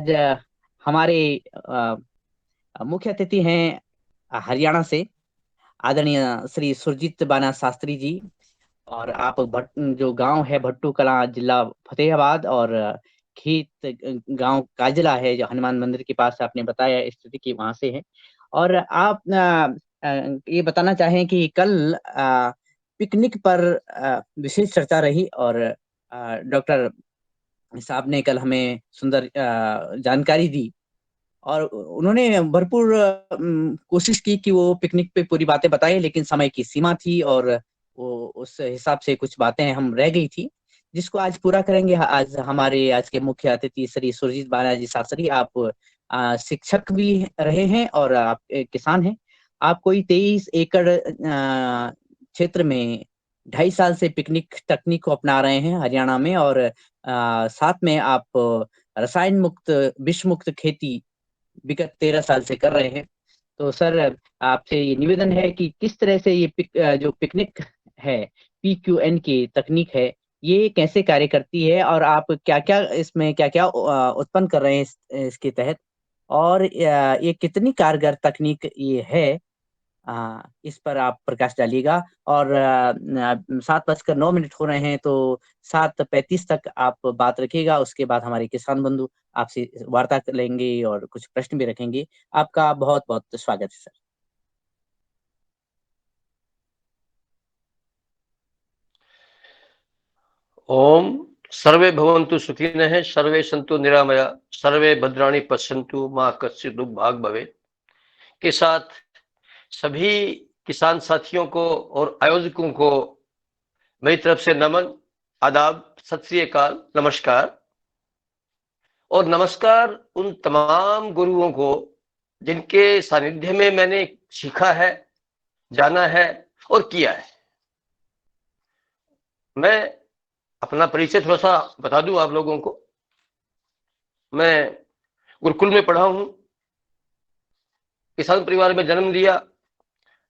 आज हमारे अ, मुख्य अतिथि हैं हरियाणा से आदरणीय श्री सुरजीत बाना शास्त्री जी। और आप जो गांव है भट्टू कलां, जिला फतेहाबाद, और खेत गांव काजला है जो हनुमान मंदिर के पास, आपने बताया स्थिति की वहां से है। और आप ये बताना चाहें कि कल पिकनिक पर विशेष चर्चा रही, और डॉक्टर साहब ने कल हमें सुंदर जानकारी दी। और उन्होंने भरपूर कोशिश की कि वो पिकनिक पे पूरी बातें बताए, लेकिन समय की सीमा थी और वो उस हिसाब से कुछ बातें हम रह गई थी, जिसको आज पूरा करेंगे। आज हमारे आज के मुख्य अतिथि श्री सुरजीत बालाजी शास्त्री, आप शिक्षक भी रहे हैं और आप एक किसान हैं। आप कोई 23 एकड़ क्षेत्र में 2.5 साल से पिकनिक तकनीक को अपना रहे हैं हरियाणा में, और साथ में आप रसायन मुक्त, विष मुक्त खेती विगत 13 साल से कर रहे हैं। तो सर, आपसे ये निवेदन है कि किस तरह से ये जो पिकनिक है, PQN की तकनीक है, ये कैसे कार्य करती है, और आप क्या क्या इसमें क्या क्या उत्पन्न कर रहे हैं इसके तहत, और ये कितनी कारगर तकनीक ये है, इस पर आप प्रकाश डालिएगा। और 7:09 हो रहे हैं, तो 7:35 तक आप बात रखिएगा। उसके बाद हमारे किसान बंधु आपसे वार्ता कर लेंगे और कुछ प्रश्न भी रखेंगे। आपका बहुत बहुत स्वागत है सर। ओम सर्वे भवन्तु सुखिनः, सर्वे सन्तु निरामया, सर्वे भद्राणि पश्यन्तु मां कश्चित् दुर्भाग् भवेत् के साथ सभी किसान साथियों को और आयोजकों को मेरी तरफ से नमन, आदाब, सत श्री अकाल, नमस्कार। और नमस्कार उन तमाम गुरुओं को जिनके सानिध्य में मैंने सीखा है, जाना है और किया है। मैं अपना परिचय थोड़ा सा बता दूं आप लोगों को। मैं गुरुकुल में पढ़ा हूं, किसान परिवार में जन्म लिया,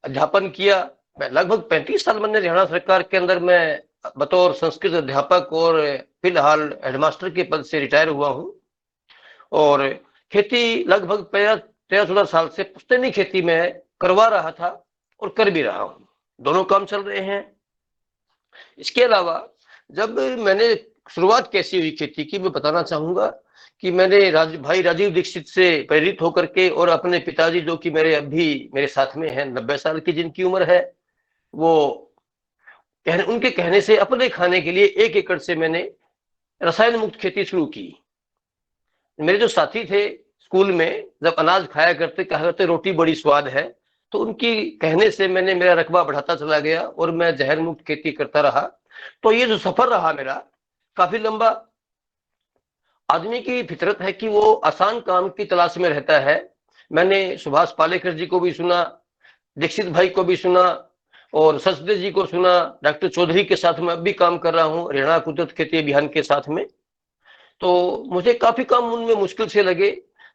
अध्यापन किया। मैं लगभग 35 साल मैंने हरियाणा सरकार के अंदर में बतौर संस्कृत अध्यापक और फिलहाल हेडमास्टर के पद से रिटायर हुआ हूं। और खेती लगभग 13-14 साल से पुश्तैनी खेती में करवा रहा था और कर भी रहा हूं। दोनों काम चल रहे हैं। इसके अलावा जब मैंने शुरुआत कैसी हुई खेती की, मैं बताना चाहूंगा कि मैंने भाई राजीव दीक्षित से प्रेरित होकर के और अपने पिताजी, जो कि मेरे अभी मेरे साथ में हैं, 90 साल की जिनकी उम्र है, वो उनके कहने से अपने खाने के लिए 1 एकड़ से मैंने रसायन मुक्त खेती शुरू की। मेरे जो साथी थे स्कूल में, जब अनाज खाया करते कहा करते रोटी बड़ी स्वाद है, तो उनकी कहने से मैंने मेरा रकबा बढ़ाता चला गया और मैं जहर मुक्त खेती करता रहा। तो ये जो सफर रहा मेरा काफी लंबा। आदमी की फितरत है कि वो आसान काम की तलाश में रहता है। मैंने सुभाष पालेकर जी को भी सुना, दीक्षित भाई को भी सुना और सचदेव जी को सुना, डॉक्टर चौधरी के साथ में अब भी काम कर रहा हूँ हरियाणा कुदरत खेती अभियान के साथ में। तो मुझे काफी काम उनमें मुश्किल से लगे।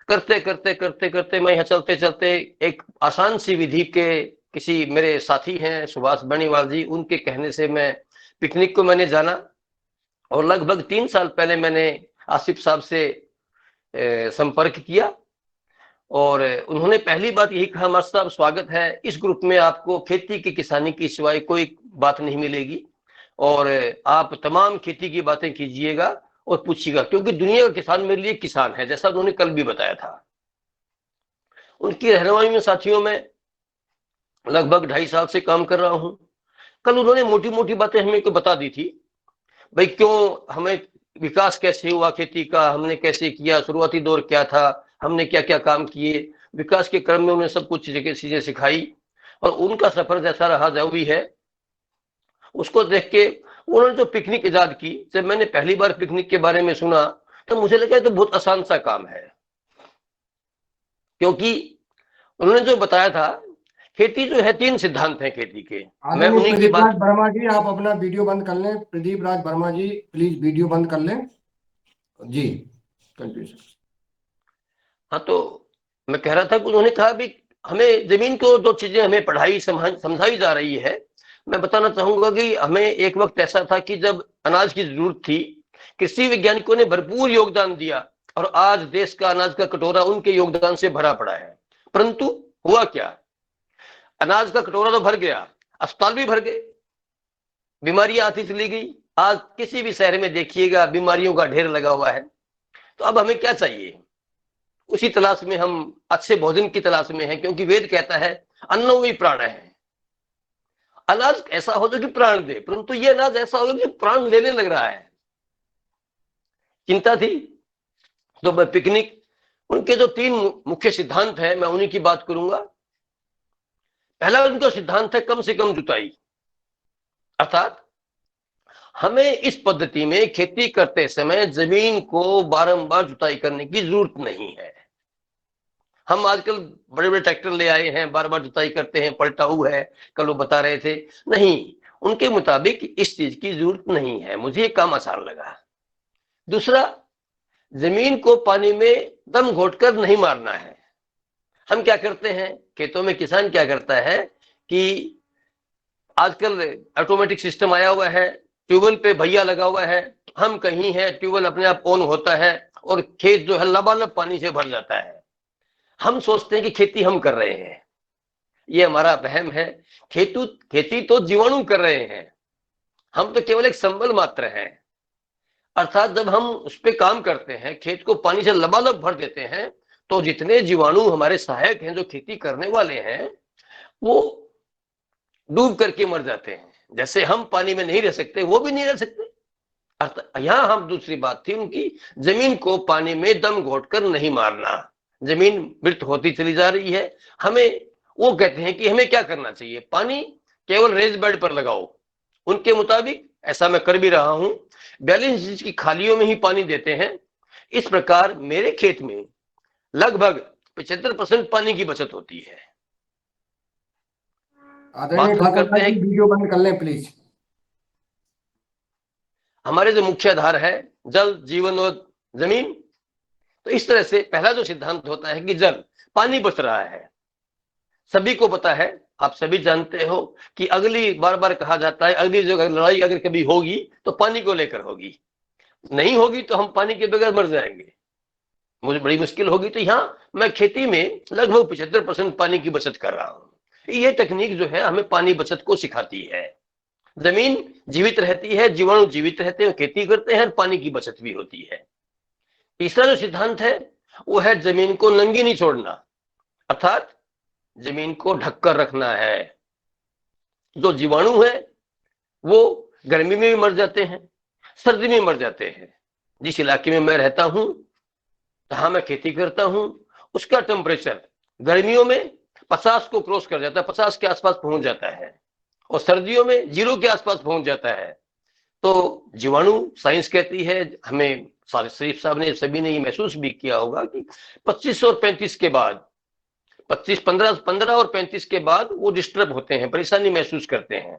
करते करते करते करते मैं यहाँ चलते चलते एक आसान सी विधि के किसी मेरे साथी हैं सुभाष बनीवाल जी, उनके कहने से मैं पिकनिक को मैंने जाना। और लगभग 3 साल पहले मैंने आसिफ साहब से संपर्क किया और उन्होंने पहली बात यही कहा, मास्टर साहब स्वागत है, इस ग्रुप में आपको खेती की किसानी की सिवाय कोई बात नहीं मिलेगी और आप तमाम खेती की बातें कीजिएगा और पूछिएगा, क्योंकि दुनिया का किसान मेरे लिए किसान है, जैसा उन्होंने कल भी बताया था। उनकी रहनुमाई में साथियों में लगभग 2.5 साल से काम कर रहा हूं। कल उन्होंने मोटी मोटी बातें हमें को बता दी थी, भाई क्यों हमें विकास कैसे हुआ खेती का, हमने कैसे किया, शुरुआती दौर क्या था, हमने क्या क्या काम किए, विकास के क्रम में उन्हें सब कुछ चीजें सिखाई। और उनका सफर जैसा रहा जो भी है उसको देख के उन्होंने जो पिकनिक इजाद की, जब मैंने पहली बार पिकनिक के बारे में सुना तो मुझे लगा तो बहुत आसान सा काम है, क्योंकि उन्होंने जो बताया था खेती जो है 3 सिद्धांत हैं खेती के। मैं आदरणीय उन्हीं की प्रदीप राज बात वर्मा जी, आप अपना वीडियो बंद कर लें। प्रदीप राज वर्मा जी प्लीज वीडियो बंद कर लें जी। कंटिन्यू। हाँ, तो मैं कह रहा था कि उन्होंने कहा भी हमें जमीन को जो चीजें हमें पढ़ाई समझाई जा रही है, मैं बताना चाहूंगा कि हमें एक वक्त ऐसा था कि जब अनाज की जरूरत थी, कृषि वैज्ञानिकों ने भरपूर योगदान दिया और आज देश का अनाज का कटोरा उनके योगदान से भरा पड़ा है। परंतु हुआ क्या, अनाज का कटोरा तो भर गया, अस्पताल भी भर गए, बीमारियां आती चली गई। आज किसी भी शहर में देखिएगा बीमारियों का ढेर लगा हुआ है। तो अब हमें क्या चाहिए, उसी तलाश में हम अच्छे भोजन की तलाश में हैं, क्योंकि वेद कहता है अन्नो ही प्राण है। अनाज ऐसा हो जो कि प्राण दे, परंतु ये अनाज ऐसा हो जो प्राण लेने लग रहा है। चिंता थी तो मैं पिकनिक, उनके जो 3 मुख्य सिद्धांत है मैं उन्हीं की बात करूंगा। पहला उनका सिद्धांत है कम से कम जुताई, अर्थात हमें इस पद्धति में खेती करते समय जमीन को बारंबार जुताई करने की जरूरत नहीं है। हम आजकल बड़े बड़े ट्रैक्टर ले आए हैं, बार बार जुताई करते हैं, पलटाऊ है, कल वो बता रहे थे। नहीं, उनके मुताबिक इस चीज की जरूरत नहीं है, मुझे ये काम आसान लगा। दूसरा, जमीन को पानी में दम घोटकर नहीं मारना है। हम क्या करते हैं, खेतों में किसान क्या करता है कि आजकल ऑटोमेटिक सिस्टम आया हुआ है, ट्यूबवेल पे भैया लगा हुआ है, हम कहीं है, ट्यूबवेल अपने आप ऑन होता है और खेत जो है लबालब पानी से भर जाता है। हम सोचते हैं कि खेती हम कर रहे हैं, ये हमारा वहम है। खेती तो जीवाणु कर रहे हैं, हम तो केवल एक संबल मात्र हैं। अर्थात जब हम उस पर काम करते हैं, खेत को पानी से लबालब भर देते हैं, तो जितने जीवाणु हमारे सहायक हैं, जो खेती करने वाले हैं, वो डूब करके मर जाते हैं। जैसे हम पानी में नहीं रह सकते, वो भी नहीं रह सकते। यहां हम दूसरी बात थी उनकी, जमीन को पानी में दम घोटकर नहीं मारना। जमीन मृत होती चली जा रही है, हमें, वो कहते हैं कि हमें क्या करना चाहिए, पानी केवल रेज बेड पर लगाओ। उनके मुताबिक ऐसा मैं कर भी रहा हूं, 42 इंच की खालियों में ही पानी देते हैं। इस प्रकार मेरे खेत में लगभग 75% पानी की बचत होती है। आदरणीय ठाकुर जी, वीडियो बंद कर लें प्लीज। हमारे जो मुख्य आधार है जल, जीवन और जमीन, तो इस तरह से पहला जो सिद्धांत होता है कि जल, पानी बच रहा है। सभी को पता है, आप सभी जानते हो कि अगली बार बार कहा जाता है अगली जो लड़ाई अगर कभी होगी तो पानी को लेकर होगी, नहीं होगी तो हम पानी के बगैर मर जाएंगे, मुझे बड़ी मुश्किल होगी। तो यहाँ मैं खेती में लगभग 75% पानी की बचत कर रहा हूं। ये तकनीक जो है हमें पानी बचत को सिखाती है। जमीन जीवित रहती है, जीवाणु जीवित रहते हैं, खेती करते हैं, पानी की बचत भी होती है। तीसरा जो सिद्धांत है वो है जमीन को नंगी नहीं छोड़ना, अर्थात जमीन को ढककर रखना है। जो जीवाणु है वो गर्मी में भी मर जाते हैं, सर्दी में मर जाते हैं। जिस इलाके में मैं रहता हूं, जहां मैं खेती करता हूं, उसका टेम्परेचर गर्मियों में 50 को क्रॉस कर जाता है, 50 के आसपास पहुंच जाता है, और सर्दियों में 0 के आसपास पहुंच जाता है। तो जीवाणु, साइंस कहती है, हमें शरीफ साहब ने, सभी ने ये महसूस भी किया होगा कि 25 और 35 के बाद, 15 और 35 के बाद वो डिस्टर्ब होते हैं, परेशानी महसूस करते हैं।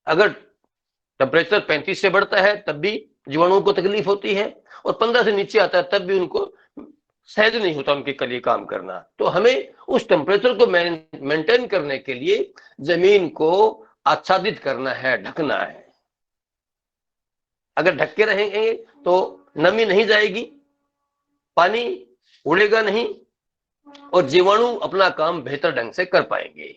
अगर टेम्परेचर 35 से बढ़ता है तब भी जीवाणुओं को तकलीफ होती है, और 15 से नीचे आता है तब भी उनको सहज नहीं होता उनके लिए काम करना। तो हमें उस टेम्परेचर को मेंटेन करने के लिए जमीन को आच्छादित करना है, ढकना है। अगर ढक के रहेंगे तो नमी नहीं जाएगी, पानी उड़ेगा नहीं, और जीवाणु अपना काम बेहतर ढंग से कर पाएंगे।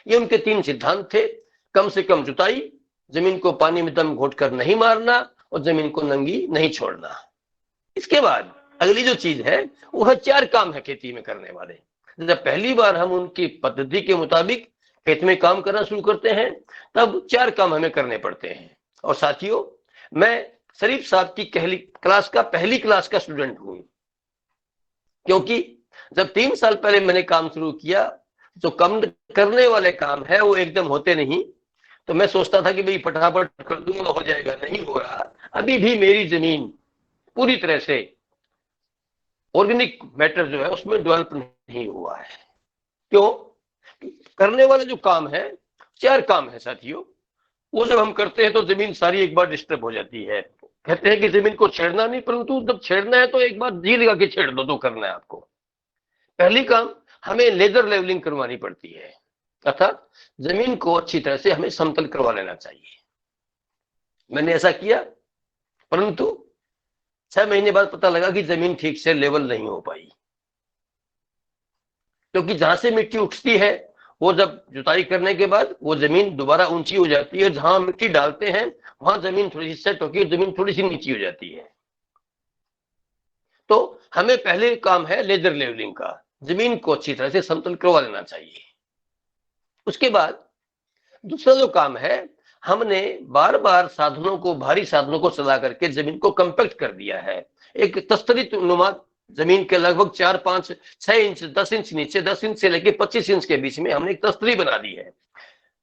ये उनके 3 सिद्धांत थे, कम से कम जुताई, जमीन को पानी में दम घोटकर नहीं मारना, और जमीन को नंगी नहीं छोड़ना। इसके बाद अगली जो चीज है वो है 4 काम है खेती में करने वाले। जब पहली बार हम उनकी पद्धति के मुताबिक खेत में काम करना शुरू करते हैं, तब 4 काम हमें करने पड़ते हैं। और साथियों, मैं शरीफ साहब की पहली क्लास का स्टूडेंट हूं, क्योंकि जब 3 साल पहले मैंने काम शुरू किया, जो कम करने वाले काम है वो एकदम होते नहीं। तो मैं सोचता था कि भाई फटाफट कर दूंगा, हो जाएगा, नहीं हो रहा। अभी भी मेरी जमीन पूरी तरह से ऑर्गेनिक मैटर जो है उसमें डेवलप नहीं हुआ है। क्यों? करने वाले जो काम है, 4 काम है साथियों, वो जब हम करते हैं तो जमीन सारी एक बार डिस्टर्ब हो जाती है। कहते हैं कि जमीन को छेड़ना नहीं, परंतु जब छेड़ना है तो एक बार जी लगा के छेड़ दो, तो करना है आपको। पहली काम, हमें लेजर लेवलिंग करवानी पड़ती है, अर्थात जमीन को अच्छी तरह से हमें समतल करवा लेना चाहिए। मैंने ऐसा किया, परंतु 6 महीने बाद पता लगा कि जमीन ठीक से लेवल नहीं हो पाई, क्योंकि जहां से मिट्टी उठती है वो जब जुताई करने के बाद वो जमीन दोबारा ऊंची हो जाती है, जहां मिट्टी डालते हैं वहां जमीन थोड़ी सी सेट होकर जमीन थोड़ी सी नीची हो जाती है। तो हमें पहले काम है लेजर लेवलिंग का, जमीन को अच्छी तरह से समतल करवा लेना चाहिए। उसके बाद दूसरा जो काम है, हमने बार बार साधनों को, भारी साधनों को चला करके जमीन को कंपैक्ट कर दिया है। एक तस्तरी नुमा जमीन के लगभग 4, 5, 6 इंच, 10 इंच नीचे, 10 इंच से लेकर 25 इंच के बीच में हमने एक तस्तरी बना दी है।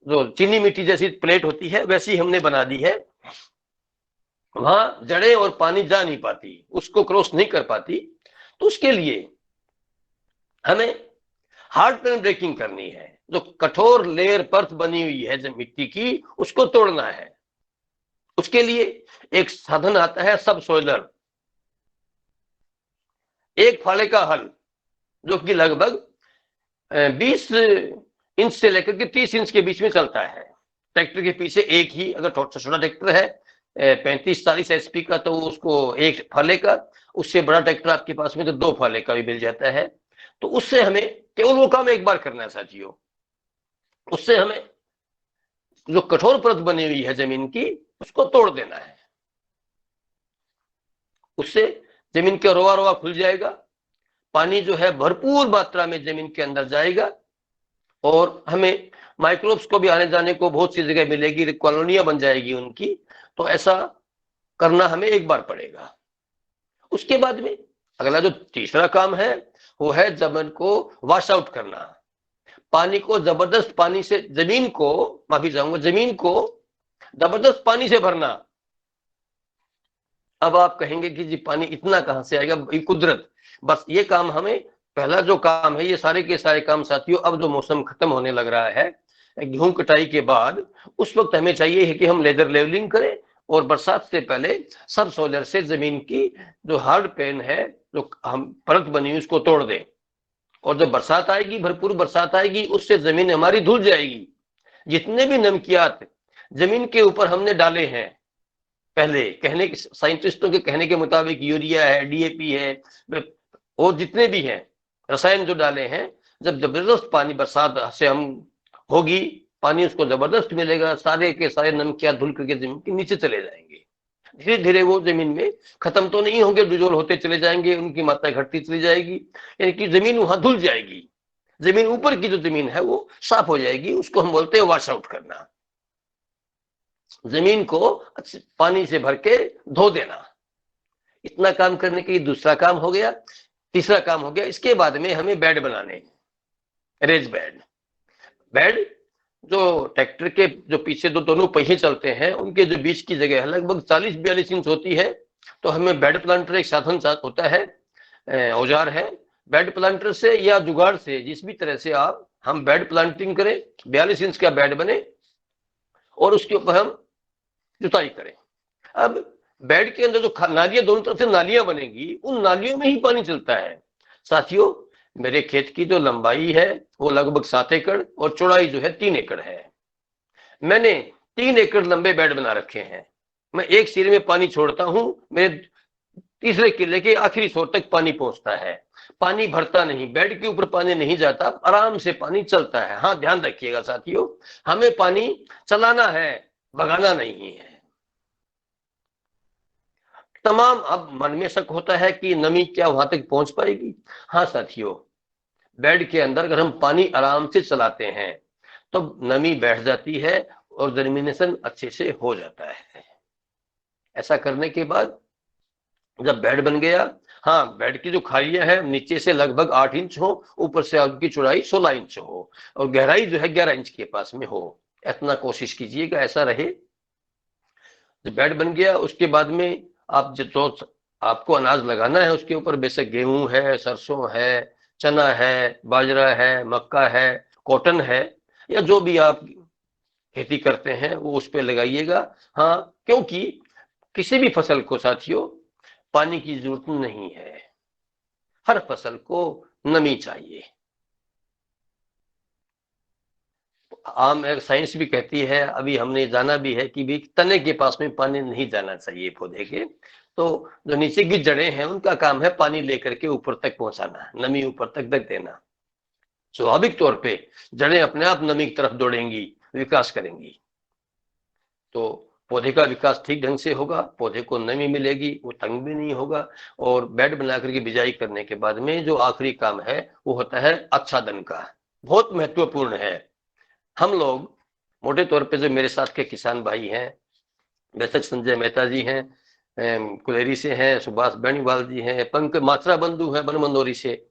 जो चीनी मिट्टी जैसी प्लेट होती है वैसी हमने बना दी है। वहां जड़ें और पानी जा नहीं पाती, उसको क्रॉस नहीं कर पाती। तो उसके लिए हमें हार्ड पैन ब्रेकिंग करनी है। जो कठोर लेयर परत बनी हुई है जब मिट्टी की, उसको तोड़ना है। उसके लिए एक साधन आता है सब सोइलर, एक फाले का हल, जो कि लगभग 20 इंच से लेकर के 30 इंच के बीच में चलता है। ट्रैक्टर के पीछे एक ही, अगर छोटा ट्रैक्टर है 35-40 एचपी का, तो उसको एक फाले का, उससे बड़ा ट्रैक्टर आपके पास में तो 2 फाले का भी मिल जाता है। तो उससे हमें केवल वो काम एक बार करना है साथियों। उससे हमें जो कठोर परत बनी हुई है जमीन की, उसको तोड़ देना है। उससे जमीन का रोआ रोआ खुल जाएगा, पानी जो है भरपूर मात्रा में जमीन के अंदर जाएगा और हमें माइक्रोब्स को भी आने जाने को बहुत सी जगह मिलेगी, कॉलोनियां बन जाएगी उनकी। तो ऐसा करना हमें एक बार पड़ेगा। उसके बाद में अगला जो तीसरा काम है वो है जमीन को वॉश आउट करना। पानी को जबरदस्त पानी से जमीन को, माफी चाहूंगा, जमीन को जबरदस्त पानी से भरना। अब आप कहेंगे कि जी पानी इतना कहां से आएगा, ये कुदरत। बस ये काम हमें, पहला जो काम है, ये सारे के सारे काम साथियों, अब जो मौसम खत्म होने लग रहा है गेहूं कटाई के बाद, उस वक्त हमें चाहिए है कि हम लेजर लेवलिंग करें और बरसात से पहले सब सोलर से जमीन की जो हार्ड पेन है, जो हम परत बनी हुई, उसको तोड़ दें। और जब बरसात आएगी, भरपूर बरसात आएगी, उससे जमीन हमारी धुल जाएगी। जितने भी नमकियात जमीन के ऊपर हमने डाले हैं, पहले कहने के साइंटिस्टों के कहने के मुताबिक यूरिया है, डीएपी है और जितने भी हैं रसायन जो डाले हैं, जब जबरदस्त पानी बरसात से हम होगी, पानी उसको जबरदस्त मिलेगा, सारे के सारे नमकियात धुल करके जमीन के नीचे चले जाएंगे। धीरे धीरे वो जमीन में खत्म तो नहीं होंगे, डिजोल्व होते चले जाएंगे, उनकी मात्रा घटती चली जाएगी, यानी कि जमीन वहां धुल जाएगी। जमीन ऊपर की जो जमीन है वो साफ हो जाएगी, उसको हम बोलते हैं वॉश आउट करना। जमीन को पानी से भर के धो देना। इतना काम करने के लिए दूसरा काम हो गया। तीसरा काम हो गया, इसके बाद में हमें बेड बनाने, रेज बेड। बेड जो ट्रैक्टर के जो पीछे दोनों पहिए चलते हैं, उनके जो बीच की जगह है लगभग 40-42 इंच होती है। तो हमें बेड प्लांटर एक साधन होता है, औजार है। बेड प्लांटर से या जुगाड़ से, जिस भी तरह से हम बेड प्लांटिंग करें, 42 इंच का बेड बने और उसके ऊपर हम जुताई करें। अब बेड के अंदर जो नालियां, दोनों तरफ से नालियां बनेगी, उन नालियों में ही पानी चलता है। साथियों, मेरे खेत की जो लंबाई है वो लगभग 7 एकड़ और चौड़ाई जो है 3 एकड़ है। मैंने 3 एकड़ लंबे बेड बना रखे हैं। मैं एक सिरे में पानी छोड़ता हूं, मेरे तीसरे किले के आखिरी छोर तक पानी पहुंचता है। पानी भरता नहीं, बेड के ऊपर पानी नहीं जाता, आराम से पानी चलता है। हाँ, ध्यान रखिएगा साथियों, हमें पानी चलाना है, भगाना नहीं है। तमाम अब मन में शक होता है कि नमी क्या वहां तक पहुंच पाएगी। हाँ साथियों, बेड के अंदर अगर हम पानी आराम से चलाते हैं तो नमी बैठ जाती है और जर्मिनेशन अच्छे से हो जाता है। ऐसा करने के बाद जब बेड बन गया, हाँ, बेड की जो खालियां है नीचे से लगभग 8 इंच हो, ऊपर से आपकी चौड़ाई 16 इंच हो और गहराई जो है 11 इंच के पास में हो। इतना कोशिश कीजिएगा ऐसा रहे। जब बेड बन गया, उसके बाद में आप जो आपको अनाज लगाना है उसके ऊपर, बेशक गेहूं है, सरसों है, चना है, बाजरा है, मक्का है, कॉटन है, या जो भी आप खेती करते हैं वो उस पे लगाइएगा। हाँ, क्योंकि किसी भी फसल को साथियों पानी की जरूरत नहीं है, हर फसल को नमी चाहिए। आम साइंस भी कहती है, अभी हमने जाना भी है कि भी तने के पास में पानी नहीं जाना चाहिए पौधे के। तो जो नीचे की जड़ें हैं उनका काम है पानी लेकर के ऊपर तक पहुंचाना, नमी ऊपर तक देना। स्वाभाविक तौर पे जड़ें अपने आप नमी की तरफ दौड़ेंगी, विकास करेंगी, तो पौधे का विकास ठीक ढंग से होगा, पौधे को नमी मिलेगी, वो तंग भी नहीं होगा। और बेड बना करके बिजाई करने के बाद में जो आखिरी काम है वो होता है आच्छादन का, बहुत महत्वपूर्ण है। हम लोग मोटे तौर पे जो मेरे साथ के किसान भाई हैं, बेशक संजय मेहता जी हैं, कुलेरी से हैं, सुभाष बेनीवाल जी हैं, पंकज मात्रा बंधु हैं बनमंदोरी से,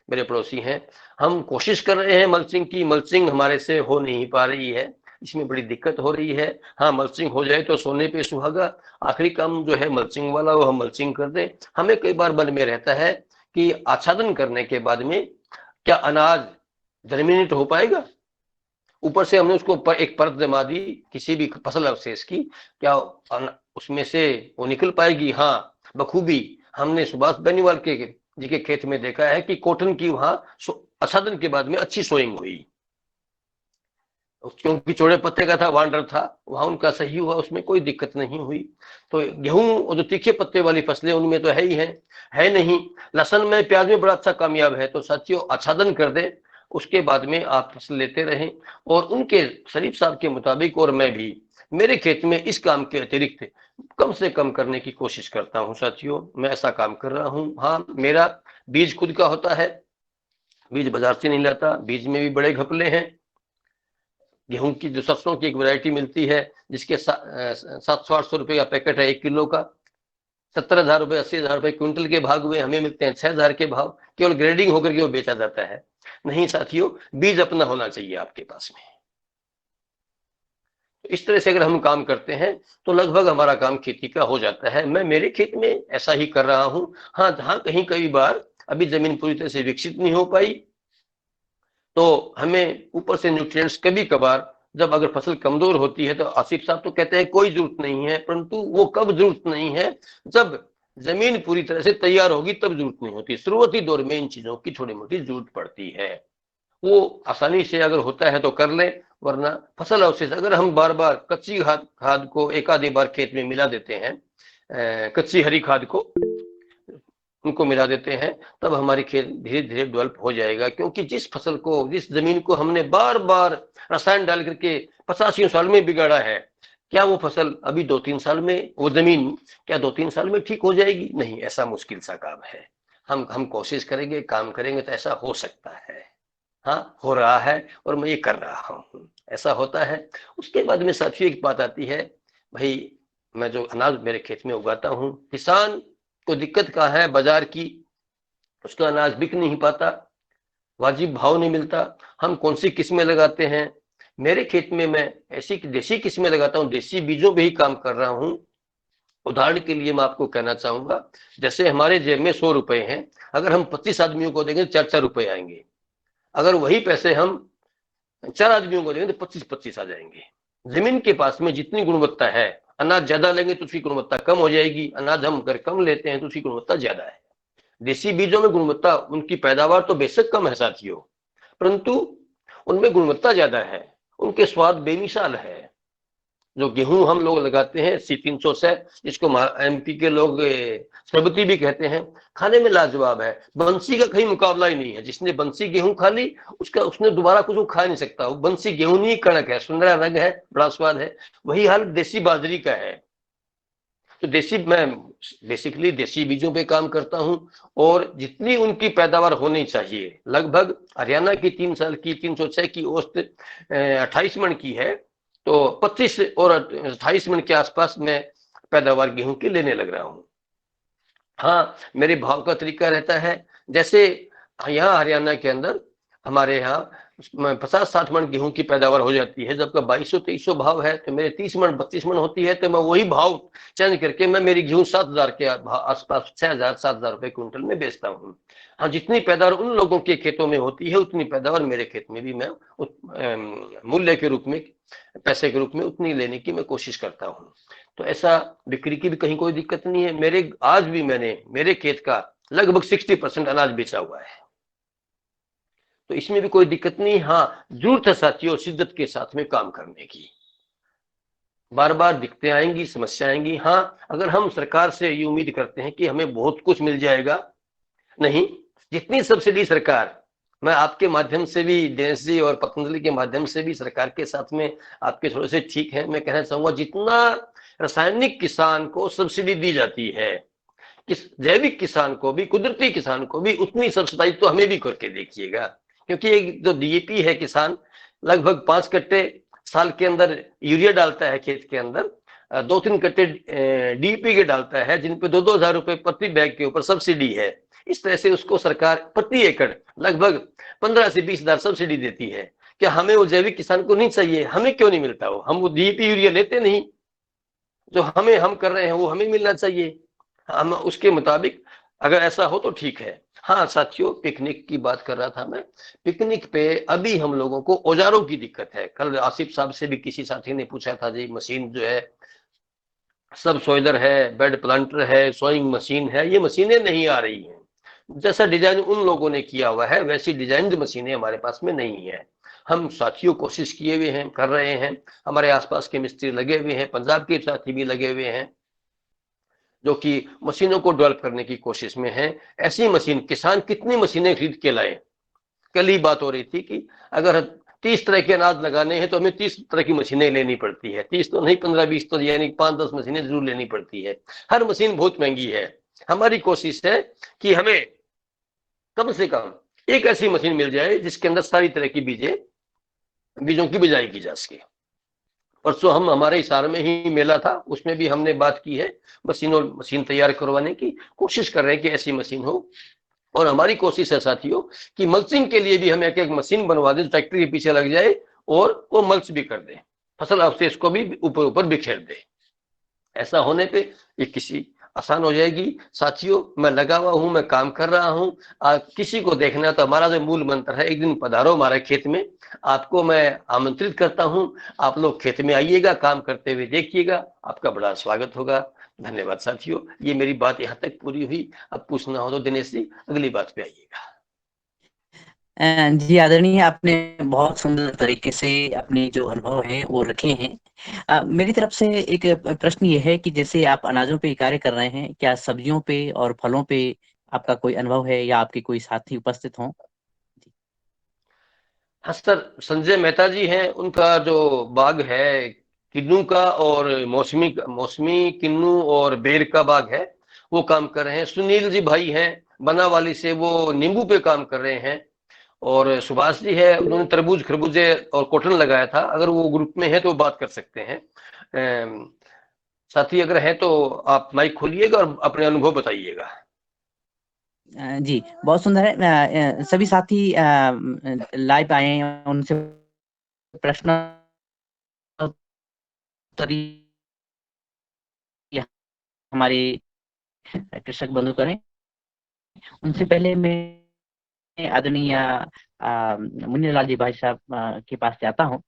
मेरे पड़ोसी हैं। हम कोशिश कर रहे हैं मल्चिंग की, मल्चिंग हमारे से हो नहीं पा रही है, इसमें बड़ी दिक्कत हो रही है। हाँ, मल्चिंग हो जाए तो सोने पे सुहागा, आखिरी काम जो है मल्चिंग वाला वो हम मल्चिंग कर दें। हमें कई बार मन में रहता है कि आच्छादन करने के बाद में क्या अनाज जर्मिनेट हो पाएगा, ऊपर से हमने उसको एक परत जमा दी किसी भी फसल अवशेष की, क्या उसमें से वो निकल पाएगी? हाँ, बखूबी हमने सुभाष बेनीवाल के जी के खेत में देखा है कि कॉटन की वहां आच्छादन के बाद में अच्छी सोइंग हुई, क्योंकि चौड़े पत्ते का था, वांडर था, वहां उनका सही हुआ, उसमें कोई दिक्कत नहीं हुई। तो गेहूं और जो तीखे पत्ते वाली फसलें उनमें तो है ही है नहीं। लहसन में, प्याज में बड़ा अच्छा कामयाब है। तो साथियों, आच्छादन कर दें, उसके बाद में आप फसल लेते रहें। और उनके शरीफ साहब के मुताबिक और मैं भी मेरे खेत में इस काम के अतिरिक्त कम से कम करने की कोशिश करता हूं। साथियों, मैं ऐसा काम कर रहा हूं। हाँ, मेरा बीज खुद का होता है, बीज बाजार से नहीं लाता। बीज में भी बड़े घपले हैं। गेहूं की जो सरसों की एक वैरायटी मिलती है जिसके 700-800 रुपए का पैकेट है 1 किलो का, 70,000 रुपए 80,000 रुपए क्विंटल के भाग हुए, हमें मिलते हैं 6,000 के भाव, केवल ग्रेडिंग होकर के वो बेचा जाता है। नहीं साथियों, बीज अपना होना चाहिए आपके पास में। इस तरह से अगर हम काम करते हैं तो लगभग हमारा काम खेती का हो जाता है। मैं मेरे खेत में ऐसा ही कर रहा हूं। हाँ, जहां कहीं कई बार अभी जमीन पूरी तरह से विकसित नहीं हो पाई तो हमें ऊपर से न्यूट्रिएंट्स कभी कभार, जब अगर फसल कमजोर होती है तो आसिफ साहब तो कहते हैं कोई जरूरत नहीं है, परंतु वो कब जरूरत नहीं है? जब जमीन पूरी तरह से तैयार होगी तब जरूरत नहीं होती। शुरुआती दौर में इन चीजों की थोड़ी मोटी जरूरत पड़ती है। वो आसानी से अगर होता है तो कर लें, वरना फसल अवशेष अगर हम बार बार कच्ची खाद को एक आधी बार खेत में मिला देते हैं, कच्ची हरी खाद को उनको मिला देते हैं, तब हमारी खेत धीरे धीरे डेवलप हो जाएगा। क्योंकि जिस फसल को, जिस जमीन को हमने बार बार रसायन डाल करके 85 साल में बिगाड़ा है, क्या वो फसल अभी 2-3 साल में, वो जमीन क्या 2-3 साल में ठीक हो जाएगी? नहीं, ऐसा मुश्किल सा काम है। हम कोशिश करेंगे, काम करेंगे तो ऐसा हो सकता है। हाँ, हो रहा है और मैं ये कर रहा हूँ, ऐसा होता है। उसके बाद में साथियों एक बात आती है, भाई मैं जो अनाज मेरे खेत में उगाता हूँ, किसान को दिक्कत कहाँ है? बाजार की, उसका अनाज बिक नहीं पाता, वाजिब भाव नहीं मिलता। हम कौन सी किस्में लगाते हैं? मेरे खेत में मैं ऐसी देसी किस्में लगाता हूँ, देसी बीजों पे ही काम कर रहा हूँ। उदाहरण के लिए मैं आपको कहना चाहूंगा, जैसे हमारे जेब में 100 रुपए हैं, अगर हम 25 आदमियों को देंगे तो 4-4 रुपए आएंगे। अगर वही पैसे हम 4 आदमियों को देंगे तो 25-25 आ जाएंगे। जमीन के पास में जितनी गुणवत्ता है, अनाज ज्यादा लेंगे तो उसकी गुणवत्ता कम हो जाएगी, अनाज हम अगर कम लेते हैं तो उसकी गुणवत्ता ज्यादा है। देसी बीजों में गुणवत्ता, उनकी पैदावार तो बेशक कम है साथियों, परंतु उनमें गुणवत्ता ज्यादा है, उनके स्वाद बेमिसाल है। जो गेहूं हम लोग लगाते हैं C300 से, जिसको MP के लोग सबती भी कहते हैं, खाने में लाजवाब है। बंसी का कहीं मुकाबला ही नहीं है। जिसने बंसी गेहूं खा ली उसने दोबारा कुछ खा नहीं सकता। वो बंसी गेहूं नहीं, कणक है, सुंदर रंग है, बड़ा स्वाद है। वही हाल देसी बाजरी का है। तो मैं बेसिकली देसी बीजों पे काम करता हूं और जितनी उनकी पैदावार होनी चाहिए, लगभग हरियाणा की 3 साल की 306 की औसत 28 मन की है, तो 25 और 28 मन के आसपास मैं पैदावार गेहूं की लेने लग रहा हूं। हाँ, मेरे भाव का तरीका रहता है, जैसे यहाँ हरियाणा के अंदर हमारे यहाँ 50-60 मन गेहूं की पैदावार हो जाती है, जबकि 2200-2300 भाव है, तो मेरे 30 मन 32 मन होती है, तो मैं वही भाव चेंज करके मैं मेरी गेहूं 7,000 के आसपास 6,000-7,000 रुपए क्विंटल में बेचता हूँ। हाँ, जितनी पैदावार उन लोगों के खेतों में होती है उतनी पैदावार मेरे खेत में भी मैं मूल्य के रूप में, पैसे के रूप में उतनी लेने की मैं कोशिश करता हूँ। तो ऐसा बिक्री की भी कहीं कोई दिक्कत नहीं है। आज भी मैंने मेरे खेत का लगभग 60% अनाज बेचा हुआ है, तो इसमें भी कोई दिक्कत नहीं। हाँ, जरूरत है साथियों शिद्दत के साथ में काम करने की। बार बार दिक्कतें आएंगी, समस्या आएंगी। हाँ, अगर हम सरकार से ये उम्मीद करते हैं कि हमें बहुत कुछ मिल जाएगा, नहीं, जितनी सब्सिडी सरकार, मैं आपके माध्यम से भी, दिनेश जी और पतंजलि के माध्यम से भी सरकार के साथ में आपके थोड़े से ठीक है, मैं कहना चाहूंगा जितना रासायनिक किसान को सब्सिडी दी जाती है, इस जैविक किसान को भी, कुदरती किसान को भी उतनी सब्सिडी तो हमें भी करके देखिएगा। क्योंकि एक जो डीएपी है, किसान लगभग 5 कट्टे साल के अंदर यूरिया डालता है खेत के अंदर, 2-3 कट्टे डीएपी के डालता है, जिन पे 2-2 हजार रुपए प्रति बैग के ऊपर सब्सिडी है। इस तरह से उसको सरकार प्रति एकड़ लगभग 15 से 20 हजार सब्सिडी देती है। क्या हमें वो जैविक किसान को नहीं चाहिए? हमें क्यों नहीं मिलता? वो हम वो डीएपी यूरिया लेते नहीं, जो हम कर रहे हैं वो हमें मिलना चाहिए। हम उसके मुताबिक अगर ऐसा हो तो ठीक है। हाँ साथियों, पिकनिक की बात कर रहा था मैं। पिकनिक पे अभी हम लोगों को औजारों की दिक्कत है। कल आसिफ साहब से भी किसी साथी ने पूछा था जी, मशीन जो है, सब सॉइलर है, बेड प्लांटर है, सोइंग मशीन है, ये मशीनें नहीं आ रही हैं। जैसा डिजाइन उन लोगों ने किया हुआ है वैसी डिजाइन्ड मशीनें हमारे पास में नहीं है। हम साथियों कोशिश किए हुए हैं, कर रहे हैं, हमारे आसपास के मिस्त्री लगे हुए हैं, पंजाब के साथी भी लगे हुए हैं जो कि मशीनों को डेवलप करने की कोशिश में है। ऐसी मशीन किसान कितनी मशीनें खरीद के लाए? कल ही बात हो रही थी कि अगर 30 तरह के अनाज लगाने हैं तो हमें 30 तरह की मशीनें लेनी पड़ती है। 30 तो नहीं, 15-20 तो, यानी 5-10 मशीनें जरूर लेनी पड़ती है। हर मशीन बहुत महंगी है। हमारी कोशिश है कि हमें कम से कम एक ऐसी मशीन मिल जाए जिसके अंदर सारी तरह की बीजों की बिजाई की जा सके। परसों हम हमारे हिसार में ही मेला था, उसमें भी हमने बात की है, मशीन तैयार करवाने की कोशिश कर रहे हैं कि ऐसी मशीन हो। और हमारी कोशिश है साथियों कि मल्चिंग के लिए भी हम एक मशीन बनवा दें, ट्रैक्टर के पीछे लग जाए और वो मल्च भी कर दे, फसल अवशेष को भी ऊपर ऊपर बिखेर दे। ऐसा होने पे ये किसी आसान हो जाएगी। साथियों, मैं लगा हुआ हूं, मैं काम कर रहा हूं। किसी को देखना तो हमारा जो मूल मंत्र है, एक दिन पधारो हमारे खेत में, आपको मैं आमंत्रित करता हूं। आप लोग खेत में आइएगा, काम करते हुए देखिएगा, आपका बड़ा स्वागत होगा। धन्यवाद साथियों, ये मेरी बात यहाँ तक पूरी हुई। अब पूछना हो तो दिनेश जी अगली बात पे आइएगा। जी आदरणीय, आपने बहुत सुंदर तरीके से अपने जो अनुभव है वो रखे हैं। मेरी तरफ से एक प्रश्न ये है कि जैसे आप अनाजों पे कार्य कर रहे हैं, क्या सब्जियों पे और फलों पे आपका कोई अनुभव है या आपके कोई साथी उपस्थित हों? हाँ सर, संजय मेहता जी हैं, उनका जो बाग है किन्नू का, और मौसमी मौसमी किन्नू और बेर का बाग है, वो काम कर रहे हैं। सुनील जी भाई हैं बनावाली से, वो नींबू पे काम कर रहे हैं। और सुभाष जी है, उन्होंने तरबूज, खरबूजे और कॉटन लगाया था। अगर वो ग्रुप में है तो बात कर सकते हैं। साथी अगर है तो आप माइक खोलिएगा और अपने अनुभव बताइएगा। जी बहुत सुंदर है। सभी साथी लाइव आए हैं, उनसे प्रश्न उत्तरी हमारे कृषक बंधु करें। उनसे पहले मैं आदरणीय मुन्नीलाल जी भाई साहब के पास जाता हूँ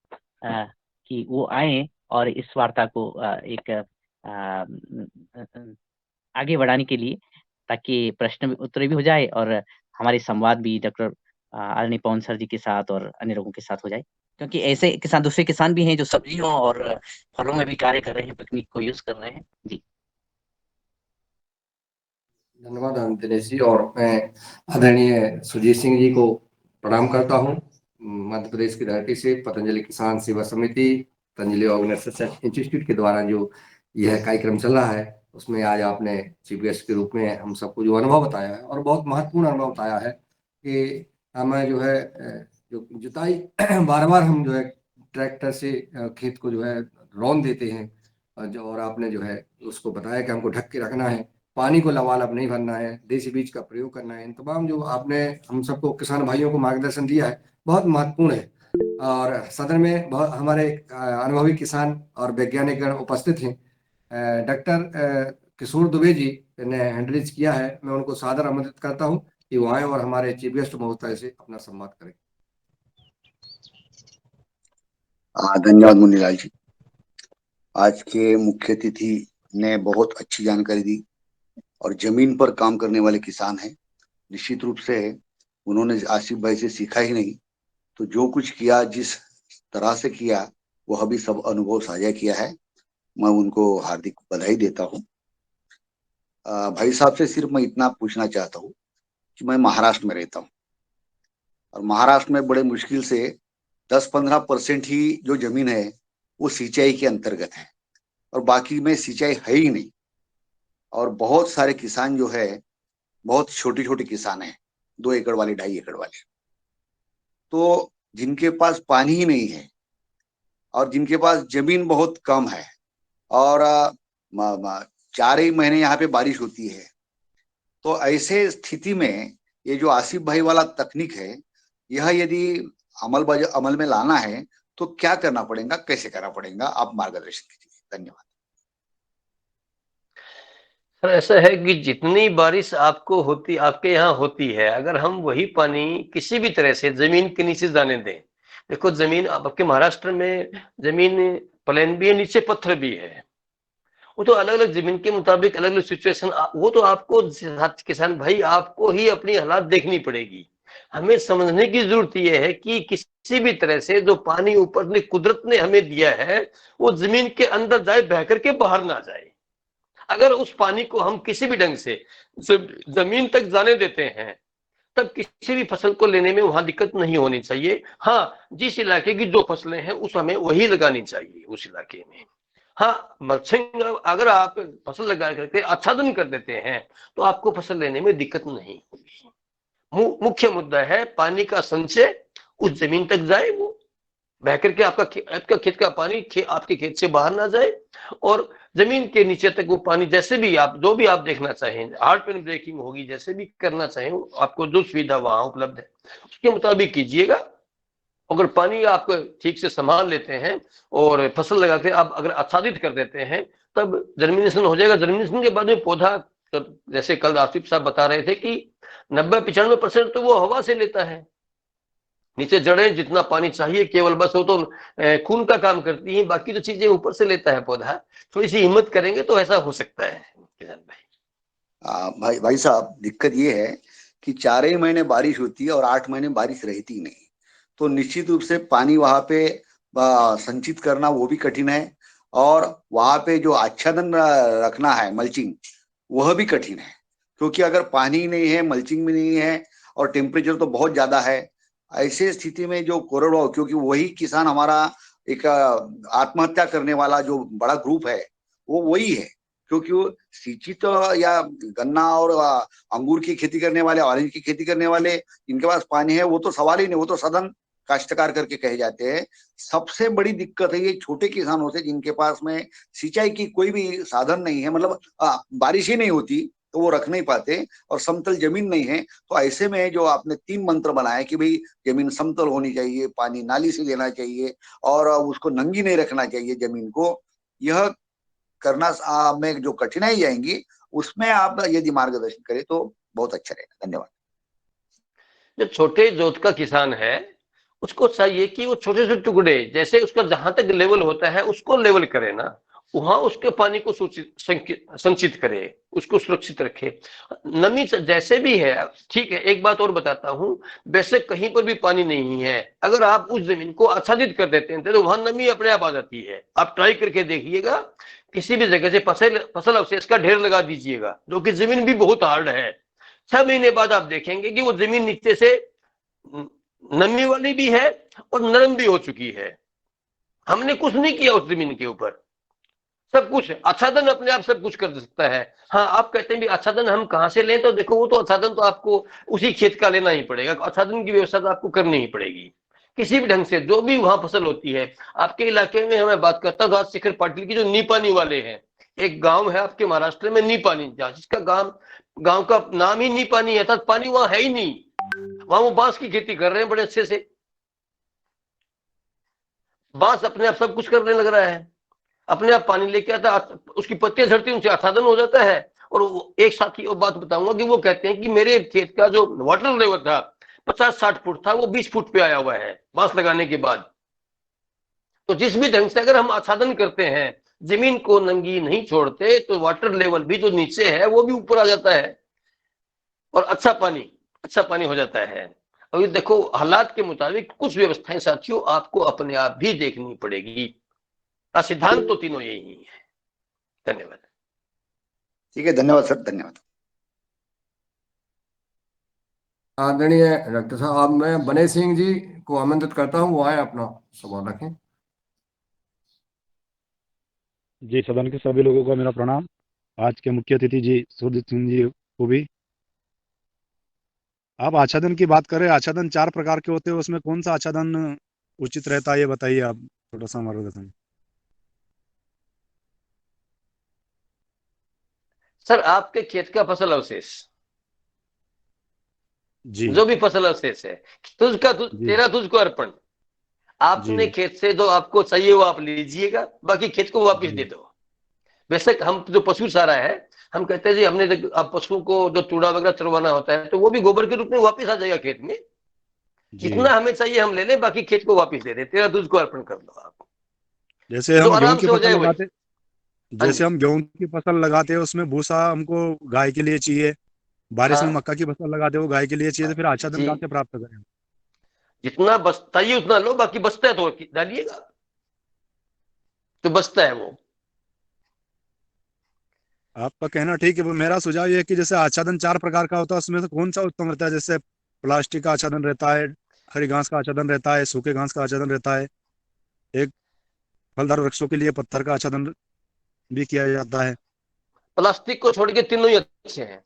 कि वो आए और इस वार्ता को एक आगे बढ़ाने के लिए, ताकि प्रश्न उत्तर भी हो जाए और हमारे संवाद भी डॉक्टर आदरणीय पवन सर जी के साथ और अन्य लोगों के साथ हो जाए। क्योंकि ऐसे किसान, दूसरे किसान भी हैं जो सब्जियों और फलों में भी कार्य कर रहे हैं, तकनीक को यूज कर रहे हैं। जी धन्यवाद दिनेश जी। और मैं आदरणीय सुजीत सिंह जी को प्रणाम करता हूँ। मध्य प्रदेश की धरती से पतंजलि किसान सेवा समिति, पतंजलि ऑर्गेनाइजेशन इंस्टीट्यूट के द्वारा जो यह कार्यक्रम चल रहा है, उसमें आज आपने चीफ गेस्ट के रूप में हम सबको जो अनुभव बताया है, और बहुत महत्वपूर्ण अनुभव बताया है कि हमें जो है जो जुताई बार बार हम जो है ट्रैक्टर से खेत को जो है रौंद देते हैं, और आपने जो है उसको बताया कि हमको ढक के रखना है, पानी को लबालब नहीं भरना है, देसी बीज का प्रयोग करना है। इन तमाम जो आपने हम सबको किसान भाइयों को मार्गदर्शन दिया है, बहुत महत्वपूर्ण है। और सदन में बहुत हमारे अनुभवी किसान और वैज्ञानिक गण उपस्थित हैं। डॉक्टर किशोर दुबे जी ने हैंडलिज किया है, मैं उनको सादर आमंत्रित करता हूं कि वो आए और हमारे चीफ गेस्ट महोदय से अपना संवाद करें। धन्यवाद मुन्नीलाल जी। आज के मुख्य अतिथि ने बहुत अच्छी जानकारी दी और जमीन पर काम करने वाले किसान हैं। निश्चित रूप से उन्होंने आसिफ भाई से सीखा ही नहीं, तो जो कुछ किया, जिस तरह से किया, वो अभी सब अनुभव साझा किया है। मैं उनको हार्दिक बधाई देता हूँ। भाई साहब से सिर्फ मैं इतना पूछना चाहता हूँ कि मैं महाराष्ट्र में रहता हूँ और महाराष्ट्र में बड़े मुश्किल से 10-15% ही जो जमीन है वो सिंचाई के अंतर्गत है और बाकी में सिंचाई है ही नहीं। और बहुत सारे किसान जो है बहुत छोटे छोटे किसान हैं, 2 एकड़ वाले, 2.5 एकड़ वाले, तो जिनके पास पानी ही नहीं है और जिनके पास जमीन बहुत कम है और 4 ही महीने यहाँ पे बारिश होती है, तो ऐसे स्थिति में ये जो आसिफ भाई वाला तकनीक है, यह यदि अमल में लाना है तो क्या करना पड़ेगा, कैसे करना पड़ेगा, आप मार्गदर्शन कीजिए। धन्यवाद। सर ऐसा है कि जितनी बारिश आपके यहाँ होती है, अगर हम वही पानी किसी भी तरह से जमीन के नीचे जाने दें, देखो जमीन आपके महाराष्ट्र में जमीन प्लेन भी है, नीचे पत्थर भी है, वो तो अलग अलग जमीन के मुताबिक अलग अलग सिचुएशन, वो तो आपको किसान भाई आपको ही अपनी हालात देखनी पड़ेगी। हमें समझने की जरूरत यह है कि किसी भी तरह से जो पानी ऊपर ने कुदरत ने हमें दिया है वो जमीन के अंदर जाए, बह करके बाहर ना जाए। अगर उस पानी को हम किसी भी ढंग से जमीन तक जाने देते हैं तब किसी भी फसल को लेने में वहां दिक्कत नहीं होनी चाहिए। हाँ, जिस इलाके की जो फसलें हैं उस हमें वही लगानी चाहिए उस इलाके में। हाँ, मल्चिंग अगर आप फसल लगा करके आच्छादन कर देते हैं तो आपको फसल लेने में दिक्कत नहीं होगी। मुख्य मुद्दा है पानी का संचय उस जमीन तक जाए, वो बह करके आपका खेत का पानी आपके खेत से बाहर ना जाए और जमीन के नीचे तक वो पानी जैसे भी आप जो भी आप देखना चाहें, हार्ड पेन ब्रेकिंग होगी, जैसे भी करना चाहें आपको जो सुविधा वहां उपलब्ध है उसके मुताबिक कीजिएगा। अगर पानी आप ठीक से संभाल लेते हैं और फसल लगा के आप अगर आच्छादित कर देते हैं तब जर्मिनेशन हो जाएगा। जर्मिनेशन के बाद में पौधा, जैसे कल आसिफ साहब बता रहे थे कि 90-95% तो वो हवा से लेता है, नीचे जड़ें जितना पानी चाहिए केवल बस वो तो खून का काम करती है, बाकी तो चीजें ऊपर से लेता है पौधा। थोड़ी सी हिम्मत करेंगे तो ऐसा हो सकता है किसान भाई। भाई साहब, दिक्कत ये है कि 4 ही महीने बारिश होती है और 8 महीने बारिश रहती नहीं, तो निश्चित रूप से पानी वहां पे संचित करना वो भी कठिन है और वहां पे जो आच्छादन रखना है, मल्चिंग, वह भी कठिन है, क्योंकि अगर पानी नहीं है, मल्चिंग भी नहीं है और टेम्परेचर तो बहुत ज्यादा है, ऐसे स्थिति में जो कोरडवाह, क्योंकि वही किसान हमारा एक आत्महत्या करने वाला जो बड़ा ग्रुप है वो वही है, क्योंकि वो सिंचित या गन्ना और अंगूर की खेती करने वाले, ऑरेंज की खेती करने वाले, इनके पास पानी है वो तो सवाल ही नहीं, वो तो सदन काश्तकार करके कहे जाते हैं। सबसे बड़ी दिक्कत है ये छोटे किसानों से जिनके पास में सिंचाई की कोई भी साधन नहीं है, मतलब बारिश ही नहीं होती तो वो रख नहीं पाते और समतल जमीन नहीं है। तो ऐसे में जो आपने 3 मंत्र बनाए कि भाई जमीन समतल होनी चाहिए, पानी नाली से लेना चाहिए और उसको नंगी नहीं रखना चाहिए जमीन को, यह करना में जो कठिनाई आएंगी उसमें आप यदि मार्गदर्शन करें तो बहुत अच्छा रहेगा। धन्यवाद। जो छोटे जोत का किसान है उसको चाहिए कि वो छोटे छोटे टुकड़े, जैसे उसका जहां तक लेवल होता है उसको लेवल करे ना, वहां उसके पानी को संचित करे, उसको सुरक्षित रखे। नमी जैसे भी है, ठीक है, एक बात और बताता हूं, वैसे कहीं पर भी पानी नहीं है, अगर आप उस जमीन को आच्छादित कर देते हैं तो वहां नमी अपने आप आ जाती है। आप ट्राई करके देखिएगा, किसी भी जगह से फसल अवशेष का ढेर लगा दीजिएगा, जो कि जमीन भी बहुत हार्ड है, 6 महीने बाद आप देखेंगे कि वो जमीन नीचे से नमी वाली भी है और नरम भी हो चुकी है। हमने कुछ नहीं किया उस जमीन के ऊपर, सब कुछ आच्छादन अपने आप सब कुछ कर सकता है। हाँ, आप कहते हैं भी आच्छादन हम कहां से लें, तो देखो वो तो आच्छादन तो आपको उसी खेत का लेना ही पड़ेगा, आच्छादन की व्यवस्था तो आपको करनी ही पड़ेगी किसी भी ढंग से, जो भी वहां फसल होती है। आपके इलाके में हमें बात करता हूँ राजशेखर पाटिल की, जो नीपानी वाले हैं, एक गांव है आपके महाराष्ट्र में नीपानी, जिसका गांव का नाम ही नीपानी है, पानी वहां है ही नहीं, वहां वो बांस की खेती कर रहे हैं बड़े अच्छे से, बांस अपने आप सब कुछ करने लग रहा है, अपने आप पानी लेके आता, उसकी पत्तियां झड़ती उनसे आच्छादन हो जाता है। और एक साथी और बात बताऊंगा कि वो कहते हैं कि मेरे खेत का जो वाटर लेवल था 50-60 फुट था, वो 20 फुट पे आया हुआ है बांस लगाने के बाद। तो जिस भी ढंग से अगर हम आच्छादन करते हैं, जमीन को नंगी नहीं छोड़ते, तो वाटर लेवल भी जो नीचे है वो भी ऊपर आ जाता है और अच्छा पानी हो जाता है। अभी देखो हालात के मुताबिक कुछ व्यवस्थाएं साथियों आपको अपने आप भी देखनी पड़ेगी, सिद्धांत तो तीनों यही है। धन्यवाद। ठीक है, धन्यवाद सर, धन्यवाद। आदरणीय डॉक्टर साहब, मैं बने सिंह जी को आमंत्रित करता हूँ, वो आए अपना सवाल रखें। जी, सदन के सभी लोगों को मेरा प्रणाम। आज के मुख्य अतिथि जी सुरजीत सिंह जी को भी। आप आच्छादन की बात करें, आच्छादन 4 प्रकार के होते हैं, उसमें कौन सा आच्छादन उचित रहता है ये बताइए आप, थोड़ा सा मार्गदर्शन। सर, आपके खेत का फसल अवशेष, जी जो भी फसल अवशेष है, तुझका जी तेरा तुझको अर्पण। आपने जी खेत से जो आपको चाहिए वो आप लीजिएगा, बाकी खेत को वापस दे जी दो। बेशक हम जो पशु चारा है, हम कहते हैं जी हमने अब पशुओं को जो चूड़ा वगैरह चरवाना होता है तो वो भी गोबर के रूप में वापस आ जाएगा खेत में। जितना जी। हमें चाहिए हम ले लें, बाकी खेत को वापस दे दे, तेरा तुझको अर्पण कर लो आप, जैसे जो हम गेहूं आराम की से हो फसल जाए वही। लगाते हाँ जैसे जी। हम गेहूं की फसल लगाते हैं उसमें भूसा हमको गाय के लिए चाहिए, बारिश में हाँ मक्का की फसल लगाते हैं वो गाय के लिए चाहिए, तो फिर आच्छादन जी, कहाँ से प्राप्त करें? जितना बचता ही उतना लो, बाकी बचता है तो डालिएगा, तो बचता है वो। आपका कहना ठीक है, वो मेरा सुझाव ये है कि जैसे आच्छादन 4 प्रकार का होता है, उसमें से कौन सा उत्तम रहता है? जैसे प्लास्टिक का आच्छादन रहता है, हरी घास का आच्छादन रहता है, सूखे घास का आच्छादन रहता है, एक फलदार वृक्षों के लिए पत्थर का आच्छादन भी किया जाता है। प्लास्टिक को छोड़ के तीनों ही अच्छे हैं,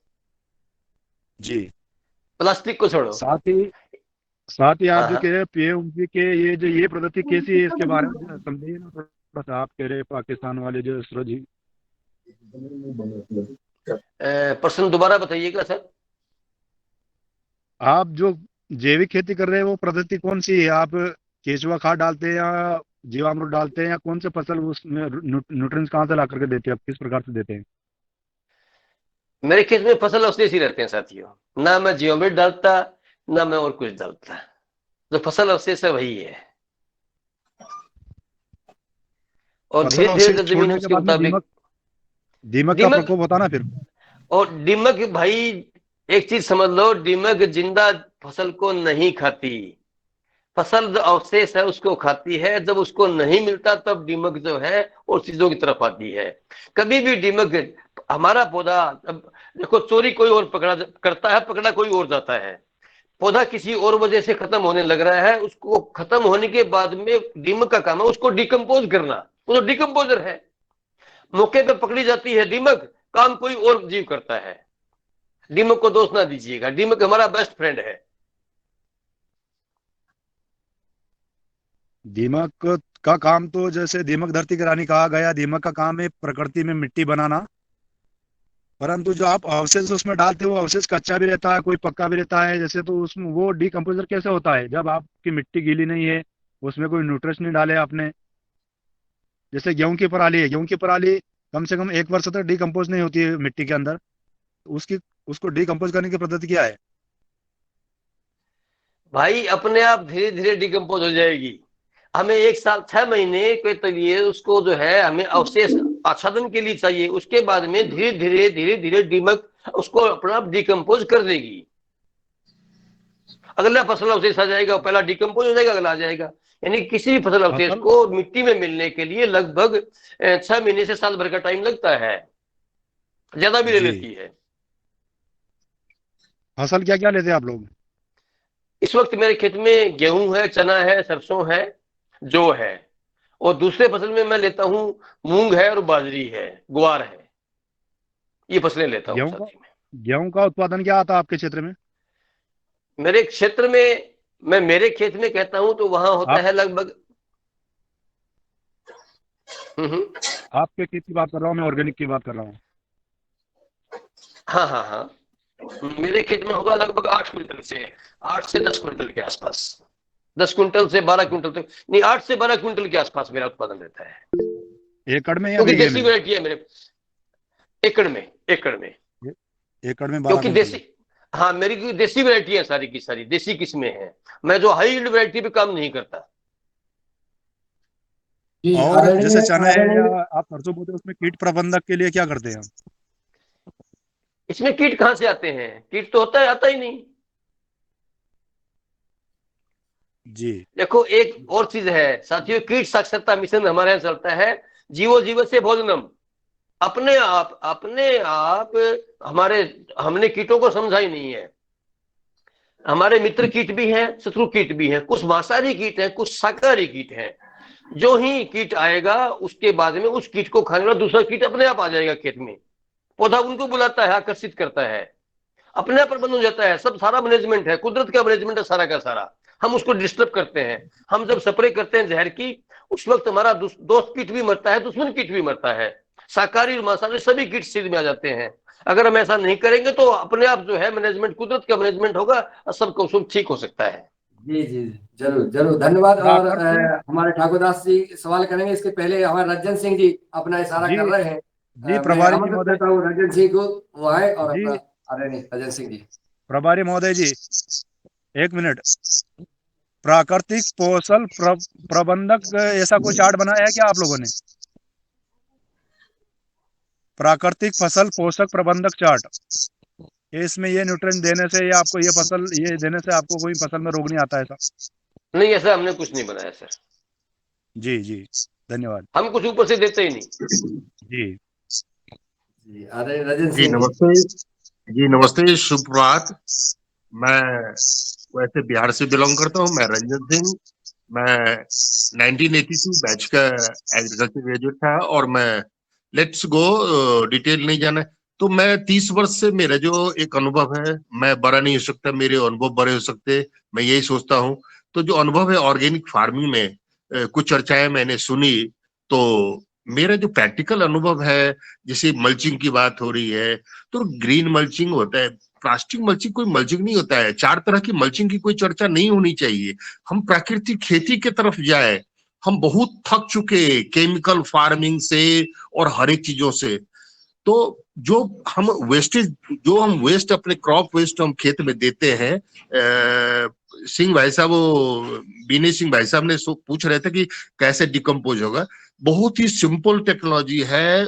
जी। प्लास्टिक को छोड़ो। साथ ही आप हाँ जो हाँ। कह रहे हैं पीएम के ये जो ये पद्धति कैसी है, इसके बारे में जरा समझिए ना थोड़ा सा। आप कह रहे हैं पाकिस्तान वाले जो सूरज जी। प्रश्न दोबारा बताइएगा सर। आप जो जैविक खेती कर रहे हैं वो पद्धति कौन सी है? आप केचुआ खाद डालते हैं या जीवामृत डालते हैं, या कौन से फसल उसमें न्यूट्रिएंट्स कहाँ से ला करके देते हैं, आप किस प्रकार से देते हैं? मेरे खेत में फसल अवशेष ही रहते हैं साथियों, ना मैं जियोमेट डालता, ना मैं और कुछ डालता, जो फसल अवशेष है वही है। और फसल धीरे धीरे अवशेष जब जमीन छोड़ने के उसके बाद में मुताबिक। दीमक का दीमक, प्रकोप होता ना फिर? और दीमक भाई, एक चीज समझ लो, दीमक जिंदा फसल को नहीं खाती, फसल जो अवशेष है उसको खाती है। जब उसको नहीं मिलता तब दीमक जो है और चीजों की तरफ आती है। कभी भी दीमक, हमारा पौधा, अब देखो चोरी कोई और पकड़ा करता है, पकड़ा कोई और जाता है। पौधा किसी और वजह से खत्म होने लग रहा है, उसको खत्म होने के बाद में दीमक का काम है उसको डिकम्पोज करना, वो तो डिकम्पोजर है। मौके पे पकड़ी जाती है दीमक, काम कोई और जीव करता है। दीमक को दोष ना दीजिएगा, दीमक हमारा बेस्ट फ्रेंड है। दीमक का काम तो जैसे दीमक धरती की रानी कहा गया, दीमक का काम है प्रकृति में मिट्टी बनाना। परंतु जो आप अवशेष उसमें डालते हो वो अवशेष कच्चा भी रहता है, कोई पक्का भी रहता है, जैसे तो उसमें वो डिकम्पोजर कैसे होता है जब आपकी मिट्टी गीली नहीं है, उसमें कोई न्यूट्रिएंट्स नहीं डाले आपने? जैसे गेहूं की पराली है, गेहूं की पराली कम से कम 1 वर्ष तक डिकम्पोज नहीं होती है मिट्टी के अंदर, तो उसकी उसको डिकम्पोज करने की पद्धति क्या है? भाई अपने आप धीरे धीरे डिकम्पोज हो जाएगी। हमें 1 साल 6 महीने के लिए उसको जो है हमें अवशेष आच्छादन के लिए चाहिए, उसके बाद में धीरे धीरे दीमक उसको अपना आप डिकम्पोज कर देगी। अगला फसल अवशेष आ जाएगा, पहला डिकम्पोज हो जाएगा, अगला आ जाएगा। यानी किसी भी फसल अवशेष फसल को मिट्टी में मिलने के लिए लगभग 6 महीने से साल भर का टाइम लगता है, ज्यादा भी ले जी। लेती है। फसल क्या क्या लेते हैं आप लोग? इस वक्त मेरे खेत में गेहूं है, चना है, सरसों है, जौ है, और दूसरे फसल में मैं लेता हूं मूंग है और बाजरी है, ग्वार है। ये फसलें लेता हूं गेहूं का साथी में। गेहूं का उत्पादन क्या आता है आपके क्षेत्र में? मेरे क्षेत्र में, मैं मेरे खेत में कहता हूं तो वहां होता आप है लगभग। हम्म। आपके खेत की बात कर रहा हूँ मैं, ऑर्गेनिक की बात कर रहा हूँ। हाँ हाँ हाँ। मेरे खेत में होगा लगभग 8 क्विंटल से 8 से 10 क्विंटल के आसपास, 10 क्विंटल से 12 क्विंटल तक, नहीं 8 से 12 क्विंटल के आसपास मेरा उत्पादन रहता है। एकड़ में या क्योंकि बीघे देसी में? वैरायटी है मेरे। एकड़ में, एकड़ में। एकड़ में 12 क्योंकि क्विंटल देसी, हाँ मेरी देसी वैरायटी है, सारी की सारी देसी किस्में हैं। मैं जो हाई यील्ड वैरायटी पे काम नहीं करता। जी और जैसे आदरणीय चना है या आदरणीय आप सरसों बोते हैं, उसमें कीट प्रबंधक के लिए क्या करते हैं? इसमें कीट कहां से आते हैं? कीट तो होता है, आता ही नहीं। जी देखो एक और चीज है साथियों, कीट साक्षरता मिशन हमारे यहाँ चलता है, जीवो जीव से भोजनम। अपने आप हमने कीटों को समझा ही नहीं है। हमारे मित्र कीट भी हैं, शत्रु कीट भी हैं, कुछ मांसाहारी कीट हैं, कुछ शाकाहारी कीट हैं। जो ही कीट आएगा उसके बाद में उस कीट को खाने वाला दूसरा कीट अपने आप आ जाएगा खेत में। पौधा उनको बुलाता है, आकर्षित करता है, अपने आप प्रबंध हो जाता है। सब सारा मैनेजमेंट है, कुदरत का मैनेजमेंट है सारा का सारा। हम उसको डिस्टर्ब करते हैं। हम जब स्प्रे करते हैं जहर की, उस वक्त हमारा दोस्त कीट भी मरता है, दुश्मन कीट भी मरता है। शाकाहारी और मांसाहारी सभी कीट सीध में आ जाते हैं। अगर हम ऐसा नहीं करेंगे तो अपने आप जो है मैनेजमेंट, कुदरत का मैनेजमेंट होगा और सबको सब ठीक हो सकता है। जी जी जरूर जरूर, धन्यवाद। और प्राकृतिक हमारे ठाकुरदास जी सवाल करेंगे, इसके पहले हमारे रंजन सिंह जी अपना इशारा जी कर रहे हैं। जी मैं प्रभारी जी आमंत्रित महोदय करता हूँ रंजन सिंह को, वो आए और जी, अपना आदरणीय रंजन सिंह जी। प्रभारी महोदय जी, एक मिनट। प्राकृतिक पोषण प्रबंधक ऐसा कोई चार्ट बनाया है क्या आप लोगों ने? प्राकृतिक फसल पोषक प्रबंधक चार्ट, इसमें ये न्यूट्रिएंट देने से या आपको ये देने से आपको कोई फसल में रोग नहीं आता है? नहीं, ऐसा हमने कुछ नहीं बनाया सर। जी जी, धन्यवाद हम कुछ ऊपर से देते ही नहीं। जी। जी आदरणीय रंजन जी सिंह। नमस्ते। जी नमस्ते, सुप्रभात। मैं वैसे बिहार से बिलोंग करता हूँ। मैं रंजन सिंह, मैं 1982 बैच का एग्रीकल्चर ग्रेजुएट था। और मैं लेट्स गो डिटेल नहीं जाना, तो मैं 30 वर्ष से मेरा जो एक अनुभव है, मैं बड़ा नहीं हो सकता, मेरे अनुभव बड़े हो सकते, मैं यही सोचता हूँ। तो जो अनुभव है ऑर्गेनिक फार्मिंग में, कुछ चर्चाएं मैंने सुनी, तो मेरा जो प्रैक्टिकल अनुभव है, जैसे मल्चिंग की बात हो रही है, तो ग्रीन मल्चिंग होता है, प्लास्टिक मल्चिंग कोई मल्चिंग नहीं होता है। 4 तरह की मल्चिंग की कोई चर्चा नहीं होनी चाहिए। हम प्राकृतिक खेती की तरफ जाए। हम बहुत थक चुके केमिकल फार्मिंग से और हर एक चीजों से। तो जो हम वेस्ट अपने क्रॉप वेस्ट हम खेत में देते हैं, सिंह भाई साहब, वो विनय सिंह भाई साहब ने पूछ रहे थे कि कैसे डिकम्पोज होगा। बहुत ही सिंपल टेक्नोलॉजी है,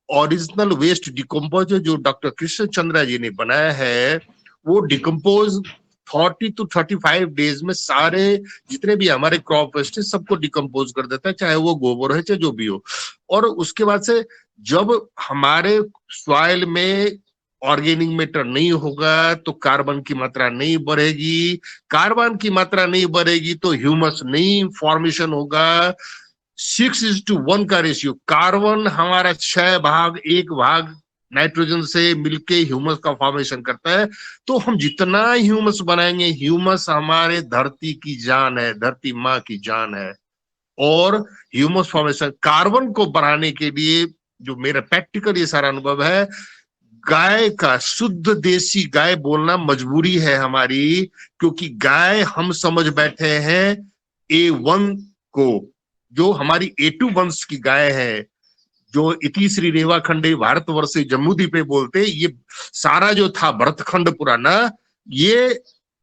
ओरिजिनल वेस्ट डिकम्पोजर जो डॉक्टर कृष्ण चंद्रा जी ने बनाया है, वो डिकम्पोज 40 to 35 डेज में सारे जितने भी हमारे क्रॉप वेस्ट है सबको डिकम्पोज कर देता है, चाहे वो गोबर है चाहे जो भी हो। और उसके बाद से जब हमारे सॉइल में ऑर्गेनिक मैटर नहीं होगा तो कार्बन की मात्रा नहीं बढ़ेगी, कार्बन की मात्रा नहीं बढ़ेगी तो ह्यूमस नहीं फॉर्मेशन होगा। 6:1 का रेशियो, कार्बन हमारा 6 भाग 1 भाग नाइट्रोजन से मिलके ह्यूमस का फॉर्मेशन करता है। तो हम जितना ह्यूमस बनाएंगे, ह्यूमस हमारे धरती की जान है, धरती माँ की जान है। और ह्यूमस फॉर्मेशन कार्बन को बढ़ाने के लिए जो मेरा प्रैक्टिकल ये सारा अनुभव है, गाय का शुद्ध देसी गाय बोलना मजबूरी है हमारी, क्योंकि गाय हम समझ बैठे हैं A1 को, जो हमारी A2 वंश की गाय है, जो इति श्री रेवा खंडे भारतवर्ष जम्मूद्वीपे बोलते, ये सारा जो था भरतखंड पुराना, ये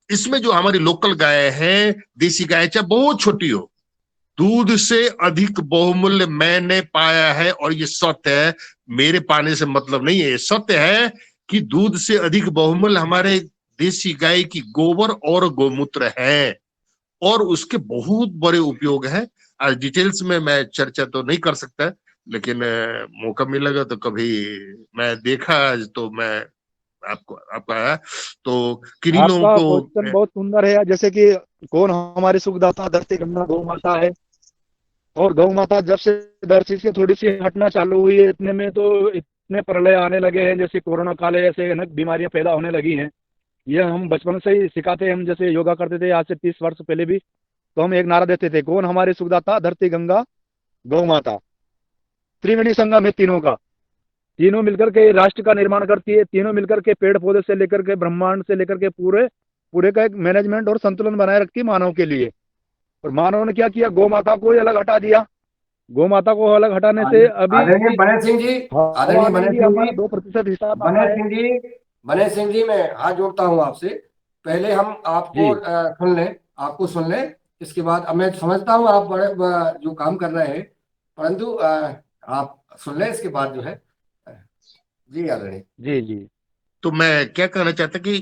इसमें जो हमारी लोकल गाय है, देसी गाय, चाहे बहुत छोटी हो, दूध से अधिक बहुमूल्य मैंने पाया है। और ये सत्य है, मेरे पाने से मतलब नहीं है, ये सत्य है कि दूध से अधिक बहुमूल्य हमारे देसी गाय की गोबर और गोमूत्र है। और उसके बहुत बड़े उपयोग हैं। आज डिटेल्स में मैं चर्चा तो नहीं कर सकता, लेकिन मौका मिलेगा तो कभी मैं देखा तो मैं आपको आया तो किरीलों आपका को क्वेश्चन बहुत सुंदर है। जैसे कि कौन हमारी सुखदाता, धरती गंगा गौ माता है। और गौ माता जब से धरती से थोड़ी सी हटना चालू हुई है, इतने में तो इतने प्रलय आने लगे हैं, जैसे कोरोना काल है, ऐसे अनेक बीमारियां पैदा होने लगी हैं। ये हम बचपन से ही सिखाते हैं। हम जैसे योगा करते थे आज से 30 वर्ष पहले भी, तो हम एक नारा देते थे, कौन हमारी सुखदाता, धरती गंगा गौ माता। त्रिवेणी संगम है तीनों का, तीनों मिलकर के राष्ट्र का निर्माण करती है। तीनों मिलकर के पेड़ पौधे से लेकर के ब्रह्मांड से लेकर के पूरे पूरे का एक मैनेजमेंट और संतुलन बनाए रखती है मानव के लिए। और मानव ने क्या किया, गौ माता को अलग हटा दिया। गौ माता को अलग हटाने से अभी आदरणीय बने सिंह जी, आदरणीय बने सिंह हमारा जी, 2% हिस्सा आता बने है। सिंह जी, बने सिंह जी, मैं हाथ जोड़ता हूँ आपसे। पहले हम आपको जी सुन लें, इसके बाद अब मैं समझता हूँ आप बड़े जो काम कर रहे हैं, परंतु आप सुन लें इसके बाद जो है। जी आदरणीय। जी जी तो मैं क्या कहना चाहता कि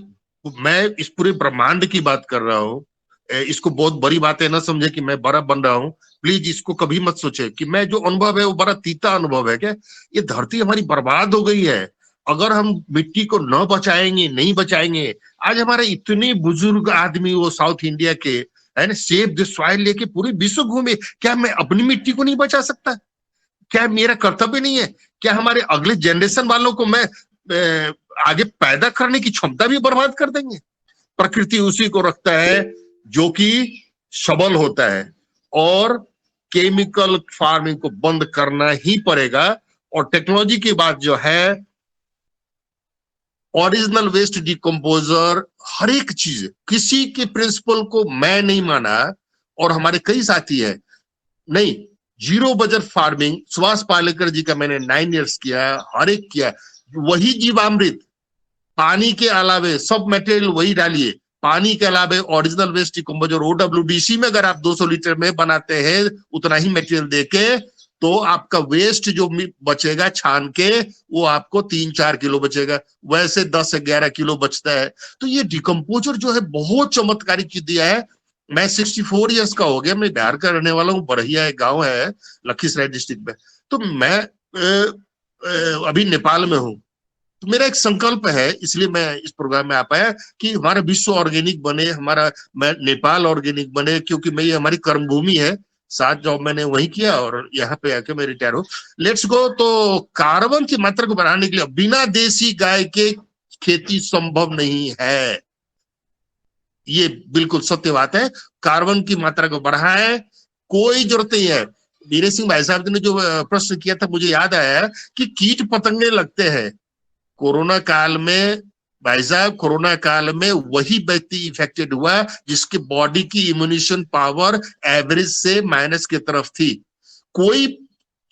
मैं इस पूरे ब्रह्मांड की बात कर रहा हूँ। इसको बहुत बड़ी बात है ना समझे कि मैं बड़ा बन रहा हूँ। प्लीज इसको कभी मत सोचे कि मैं जो अनुभव है वो बड़ा तीता अनुभव है। क्या ये धरती हमारी बर्बाद हो गई है अगर हम मिट्टी को न बचाएंगे, नहीं बचाएंगे। आज हमारे इतने बुजुर्ग आदमी वो साउथ इंडिया के है ना, सेव द सॉइल लेके पूरे विश्व घूमे। क्या मैं अपनी मिट्टी को नहीं बचा सकता? क्या मेरा कर्तव्य नहीं है? क्या हमारे अगले जनरेशन वालों को मैं आगे पैदा करने की क्षमता भी बर्बाद कर देंगे? प्रकृति उसी को रखता है जो कि सबल होता है, और केमिकल फार्मिंग को बंद करना ही पड़ेगा। और टेक्नोलॉजी की बात जो है, ओरिजिनल वेस्ट डिकम्पोजर, हर एक चीज, किसी के प्रिंसिपल को मैं नहीं माना, और हमारे कई साथी है नहीं। Zero budget farming Subhash Palekar ji का मैंने 9 इयर्स किया, हर एक किया। वही जीवामृत, पानी के अलावे सब मटेरियल वही डालिए, पानी के अलावे ओरिजिनल वेस्ट डिकम्पोजर OWDC में अगर आप 200 लीटर में बनाते हैं उतना ही मटेरियल देके, तो आपका वेस्ट जो बचेगा छान के वो आपको 3-4 किलो बचेगा, वैसे 10 से 11 किलो बचता है। तो ये डिकम्पोजर जो है बहुत चमत्कारी चीज दिया है। मैं 64 इयर्स का हो गया, मैं बिहार का रहने वाला हूँ, बड़हिया एक गाँव है लखीसराय डिस्ट्रिक्ट में। तो मैं अभी नेपाल में हूँ। तो मेरा एक संकल्प है, इसलिए मैं इस प्रोग्राम में आ पाया कि हमारा विश्व ऑर्गेनिक बने, हमारा मैं नेपाल ऑर्गेनिक बने, क्योंकि मैं ये हमारी कर्मभूमि है। 7 जॉब मैंने वही किया और यहाँ पे आके मैं रिटायर हूँ। Let's go. तो कार्बन की मात्रा को बढ़ाने के लिए बिना देसी गाय के खेती संभव नहीं है, ये बिल्कुल सत्य बात है। कार्बन की मात्रा को बढ़ाए, कोई जरूरत नहीं है। वीरे सिंह भाई साहब ने जो प्रश्न किया था, मुझे याद आया कि कीट पतंगे लगते हैं कोरोना काल में। भाई साहब, कोरोना काल में वही व्यक्ति इफेक्टेड हुआ जिसके बॉडी की इम्यूनेशन पावर एवरेज से माइनस की तरफ थी। कोई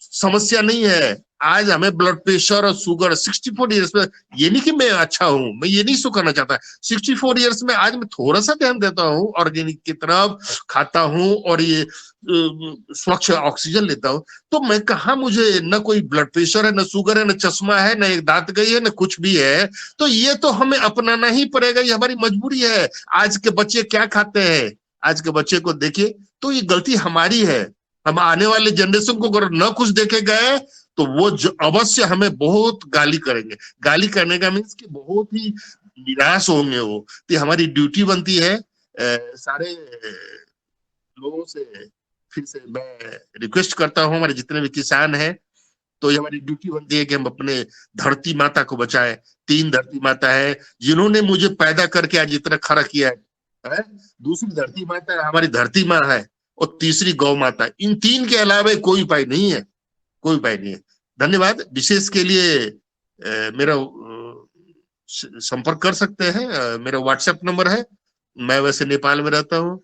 समस्या नहीं है। आज हमें ब्लड प्रेशर और शुगर 64 इयर्स में, ये नहीं कि मैं अच्छा हूं, मैं ये नहीं सो करना चाहता। 64 इयर्स में आज मैं थोड़ा सा ध्यान देता हूँ ऑर्गेनिक की तरफ, खाता हूँ और ये स्वच्छ ऑक्सीजन लेता हूँ। तो मैं कहा, मुझे न कोई ब्लड प्रेशर है, न शुगर है, न चश्मा है, न एक दांत गई है, न कुछ भी है। तो ये तो हमें अपनाना ही पड़ेगा, ये हमारी मजबूरी है। आज के बच्चे क्या खाते हैं, आज के बच्चे को देखिए, तो ये गलती हमारी है। हम आने वाले जनरेशन को अगर न कुछ देखे गए तो वो अवश्य हमें बहुत गाली करेंगे। गाली करने का मीन्स कि बहुत ही निराश होंगे वो। तो हमारी ड्यूटी बनती है सारे लोगों से। फिर से मैं रिक्वेस्ट करता हूँ, हमारे जितने भी किसान हैं, तो ये हमारी ड्यूटी बनती है कि हम अपने धरती माता को बचाएं। 3 धरती माता है जिन्होंने मुझे पैदा करके आज इतना खड़ा किया है। दूसरी धरती माता हमारी धरती माँ है, और तीसरी गौ माता। इन 3 के अलावा कोई उपाय नहीं है, कोई उपाय नहीं है। धन्यवाद। विशेष के लिए मेरा संपर्क कर सकते हैं, मेरा व्हाट्सएप नंबर है। मैं वैसे नेपाल में रहता हूँ।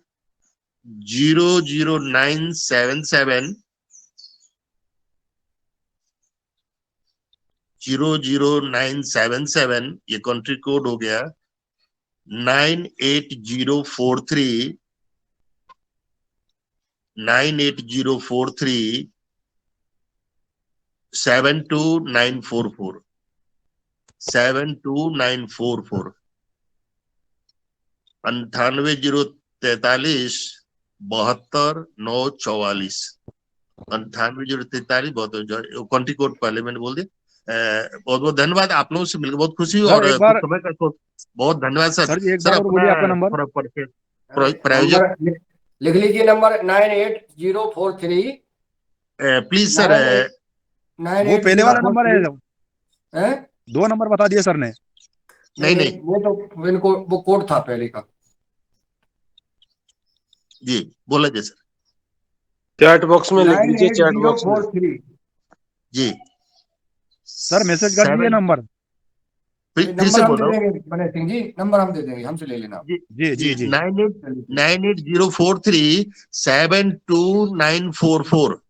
00977 00977 ये कंट्री कोड हो गया। 98043 72944 72944 9803 72 944 9803 कंट्री कोड पहले मैंने बोल दिया। बहुत बहुत धन्यवाद। आप लोगों से मिलकर बहुत खुशी हुई, और कुछ समय का बहुत धन्यवाद सर। सर एक बार बोलिए आपका नंबर। प्रायोजक लिख लीजिए नंबर 98043। प्लीज सर, वो पहले वाला नंबर है, 2 नंबर बता दिए सर ने। नहीं, वो तो इनको वो कोड था पहले का। जी बोला जी सर। चैट बॉक्स में लिख लीजिए, चैट बॉक्स में। जी सर मैसेज कर दीजिए नंबर। फिर से बोलो। बने सिंह जी, नंबर हम दे देंगे, हमसे ले लेना। जी जी जी 98043 72944।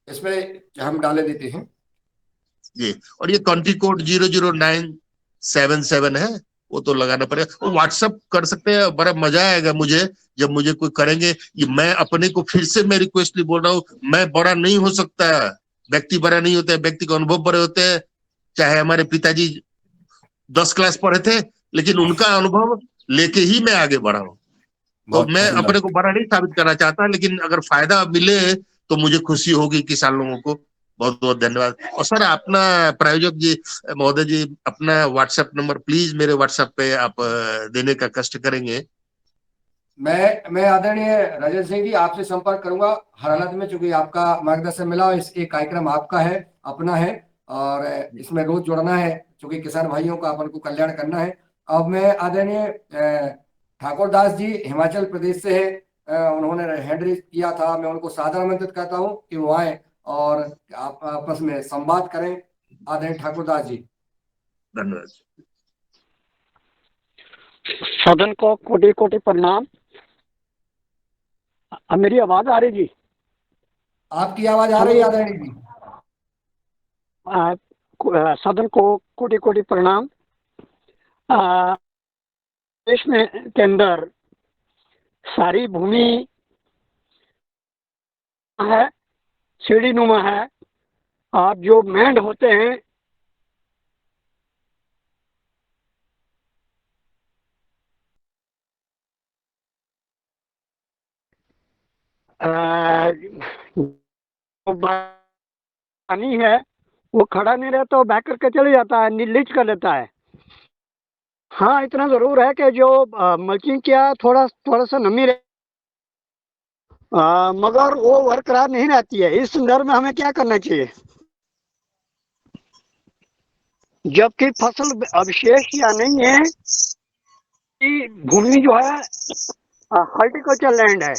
इसमें हम डाले देते हैं जी, और ये कंट्री कोड 00977 है, वो तो लगाना पड़ेगा। वो व्हाट्सअप कर सकते हैं, बड़ा मजा आएगा मुझे जब मुझे कोई करेंगे। ये मैं अपने को फिर से मैं रिक्वेस्ट बोल रहा हूँ, मैं बड़ा नहीं हो सकता, व्यक्ति बड़ा नहीं होता है, व्यक्ति के अनुभव बड़े होते हैं। चाहे हमारे पिताजी 10 क्लास पढ़े थे, लेकिन उनका अनुभव लेके ही मैं आगे बढ़ा हूँ। तो बहुत मैं अच्छी अपने बात। को बड़ा नहीं साबित करना चाहता, लेकिन अगर फायदा मिले तो मुझे खुशी होगी किसान लोगों को। बहुत बहुत धन्यवाद। और सर अपना प्रायोजक जी, महोदय जी, अपना व्हाट्सएप नंबर प्लीज मेरे व्हाट्सएप पे आप देने का कष्ट करेंगे। मैं आदरणीय राजेश सिंह जी आपसे संपर्क करूंगा हर हालत में, चूंकि आपका मार्गदर्शन मिला, इसके कार्यक्रम आपका है, अपना है, और इसमें रोज जुड़ना है, चूंकि किसान भाइयों का अपन को कल्याण करना है। अब मैं आदरणीय ठाकुर दास जी हिमाचल प्रदेश से है, उन्होंने हैंड रेज किया था, मैं उनको सादर आमंत्रित करता हूँ कि वो आए और आप आपस में संवाद करें। आदरणीय ठाकुर दास जी। धन्यवाद। सदन को कोटि कोटि प्रणाम। अब मेरी आवाज आ रही जी? आपकी आवाज आ रही है हेलो। आदरणीय जी। सदन को कोटि कोटि प्रणाम। देश में के अंदर सारी भूमि है, सीढ़ी नुमा है, और जो मेंढ होते हैं जो पानी है वो खड़ा नहीं रहता, वो बैक करके चले जाता है, लीच कर लेता है। हाँ, इतना जरूर है कि जो मल्चिंग किया थोड़ा थोड़ा सा नमी रहे, मगर वो बरकरार नहीं रहती है। इस संदर्भ में हमें क्या करना चाहिए? जबकि फसल अवशेष या नहीं है कि भूमि जो है हॉर्टिकल्चर लैंड है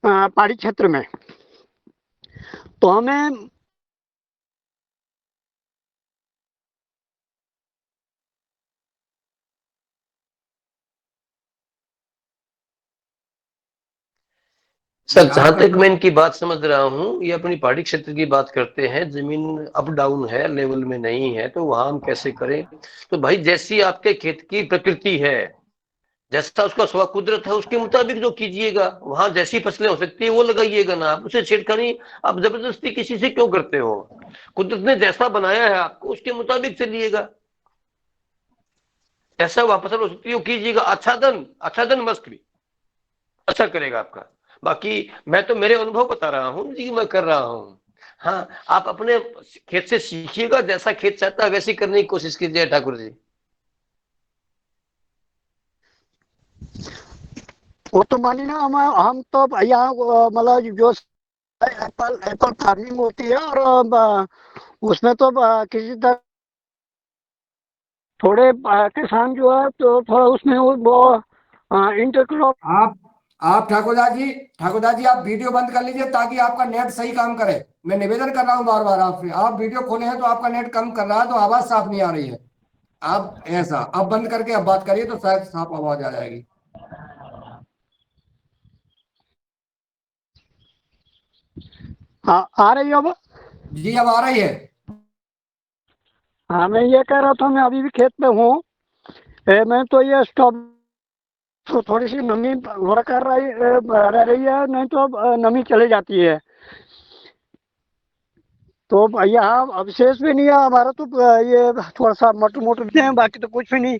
पहाड़ी क्षेत्र में, तो हमें सर जहां आपका तक मैं इनकी बात समझ रहा हूँ, ये अपनी पहाड़ी क्षेत्र की बात करते हैं, जमीन अप डाउन है, लेवल में नहीं है, तो वहां हम कैसे करें? तो भाई जैसी आपके खेत की प्रकृति है, जैसा उसका स्व कुदरत है, उसके मुताबिक जो कीजिएगा, वहां जैसी फसलें हो सकती है वो लगाइएगा ना, आप उसे छेड़खानी आप जबरदस्ती किसी से क्यों करते हो? कुदरत ने जैसा बनाया है आपको उसके मुताबिक चलिएगा, ऐसा वहां फसल हो सकती है वो कीजिएगा। आच्छादन मस्त भी अच्छा करेगा आपका। बाकी मैं तो मेरे अनुभव बता रहा हूँ जी, मैं कर रहा हूँ। हाँ, आप अपने खेत से सीखिएगा, जैसा खेत चाहता है वैसी करने की कोशिश कीजिए ठाकुर जी। वो तो मानी ना, हम तो यहाँ मतलब जो एप्पल एप्पल फार्मिंग होती है, और उसमें तो किसी तरह थोड़े किसान जो है तो थोड़ा उसमें वो इंटरक्रॉप। आप ठाकुर दास जी आप वीडियो बंद कर लीजिए ताकि आपका नेट सही काम करे। मैं निवेदन कर रहा हूँ बार बार आपसे, आप वीडियो खोले हैं तो आपका नेट कम कर रहा है, तो आवाज साफ नहीं आ रही है। आप ऐसा अब बंद करके अब बात करिए तो शायद साफ आवाज आ जाएगी। हाँ, आ रही है अब? जी अब आ रही है। हाँ, मैं ये कह रहा था, मैं अभी भी खेत में हूँ। मैं तो ये स्टॉप तो थोड़ी सी नमी हो कर रह रही है, नहीं तो नमी चली जाती है। तो यहाँ अवशेष भी नहीं है हमारा, तो ये थोड़ा सा मटर मोटर हैं, बाकी तो कुछ भी नहीं।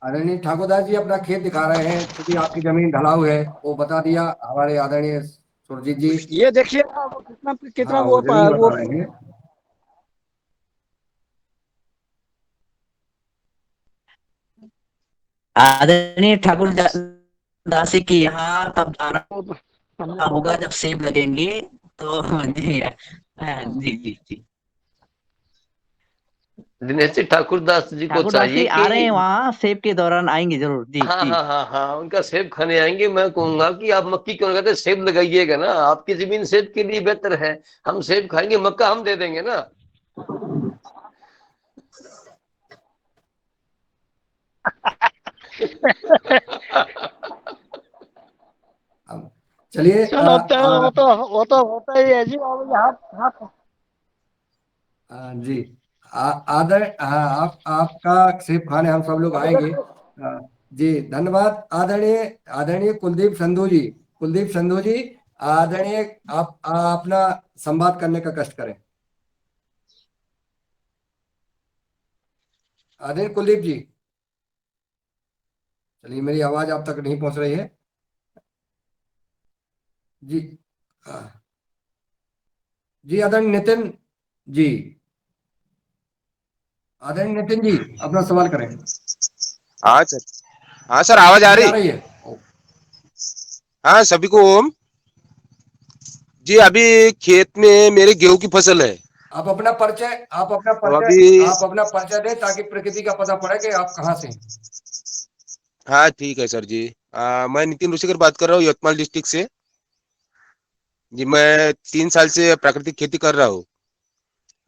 आदरणीय ठाकुर दास जी अपना खेत दिखा रहे हैं, क्योंकि आपकी जमीन ढलाऊ है, वो बता दिया हमारे आदरणीय सुरजीत जी। ये देखिए वो कितना कितना हाँ वो जमीन वो बता रहे हैं। आदरणीय ठाकुर दासी की यहाँ तब जाना होगा जब सेब लगेंगे, तो जी जी जी जी। दिनेश जी, ठाकुर दास जी को ठाकुर चाहिए दासी कि आ रहे हैं, वहाँ सेब के दौरान आएंगे जरूर जी हाँ जी। हाँ हाँ हाँ, उनका सेब खाने आएंगे। मैं कहूंगा कि आप मक्की क्यों लगाते, सेब लगाइएगा ना, आपकी जमीन सेब के लिए बेहतर है। हम सेब खाएंगे, मक्का हम दे देंगे ना। चलिए चलो, वो तो होता ही है जी। अब यहाँ जी आदर हाँ, आप आपका सेब खाने हम सब लोग आएंगे। जी धन्यवाद। आदरणीय आदरणीय कुलदीप संधू जी, आदरणीय आप अपना संवाद करने का कष्ट करें। आदरणीय कुलदीप जी, चलिए मेरी आवाज आप तक नहीं पहुंच रही है जी। जी आदरणीय नितिन जी, आदरणीय नितिन जी अपना सवाल करें। हाँ सर। हाँ सर, आवाज आ जी आ रही? रही है। हाँ, सभी को ओम। जी, अभी खेत में मेरे गेहूं की फसल है। आप अपना परिचय तो अभी दें ताकि प्रकृति का पता पड़े कि आप कहाँ से हैं। हाँ ठीक है सर जी। मैं नितिन ऋषिकर बात कर रहा हूँ यवतमाल डिस्ट्रिक्ट से। जी, मैं 3 साल से प्राकृतिक खेती कर रहा हूँ।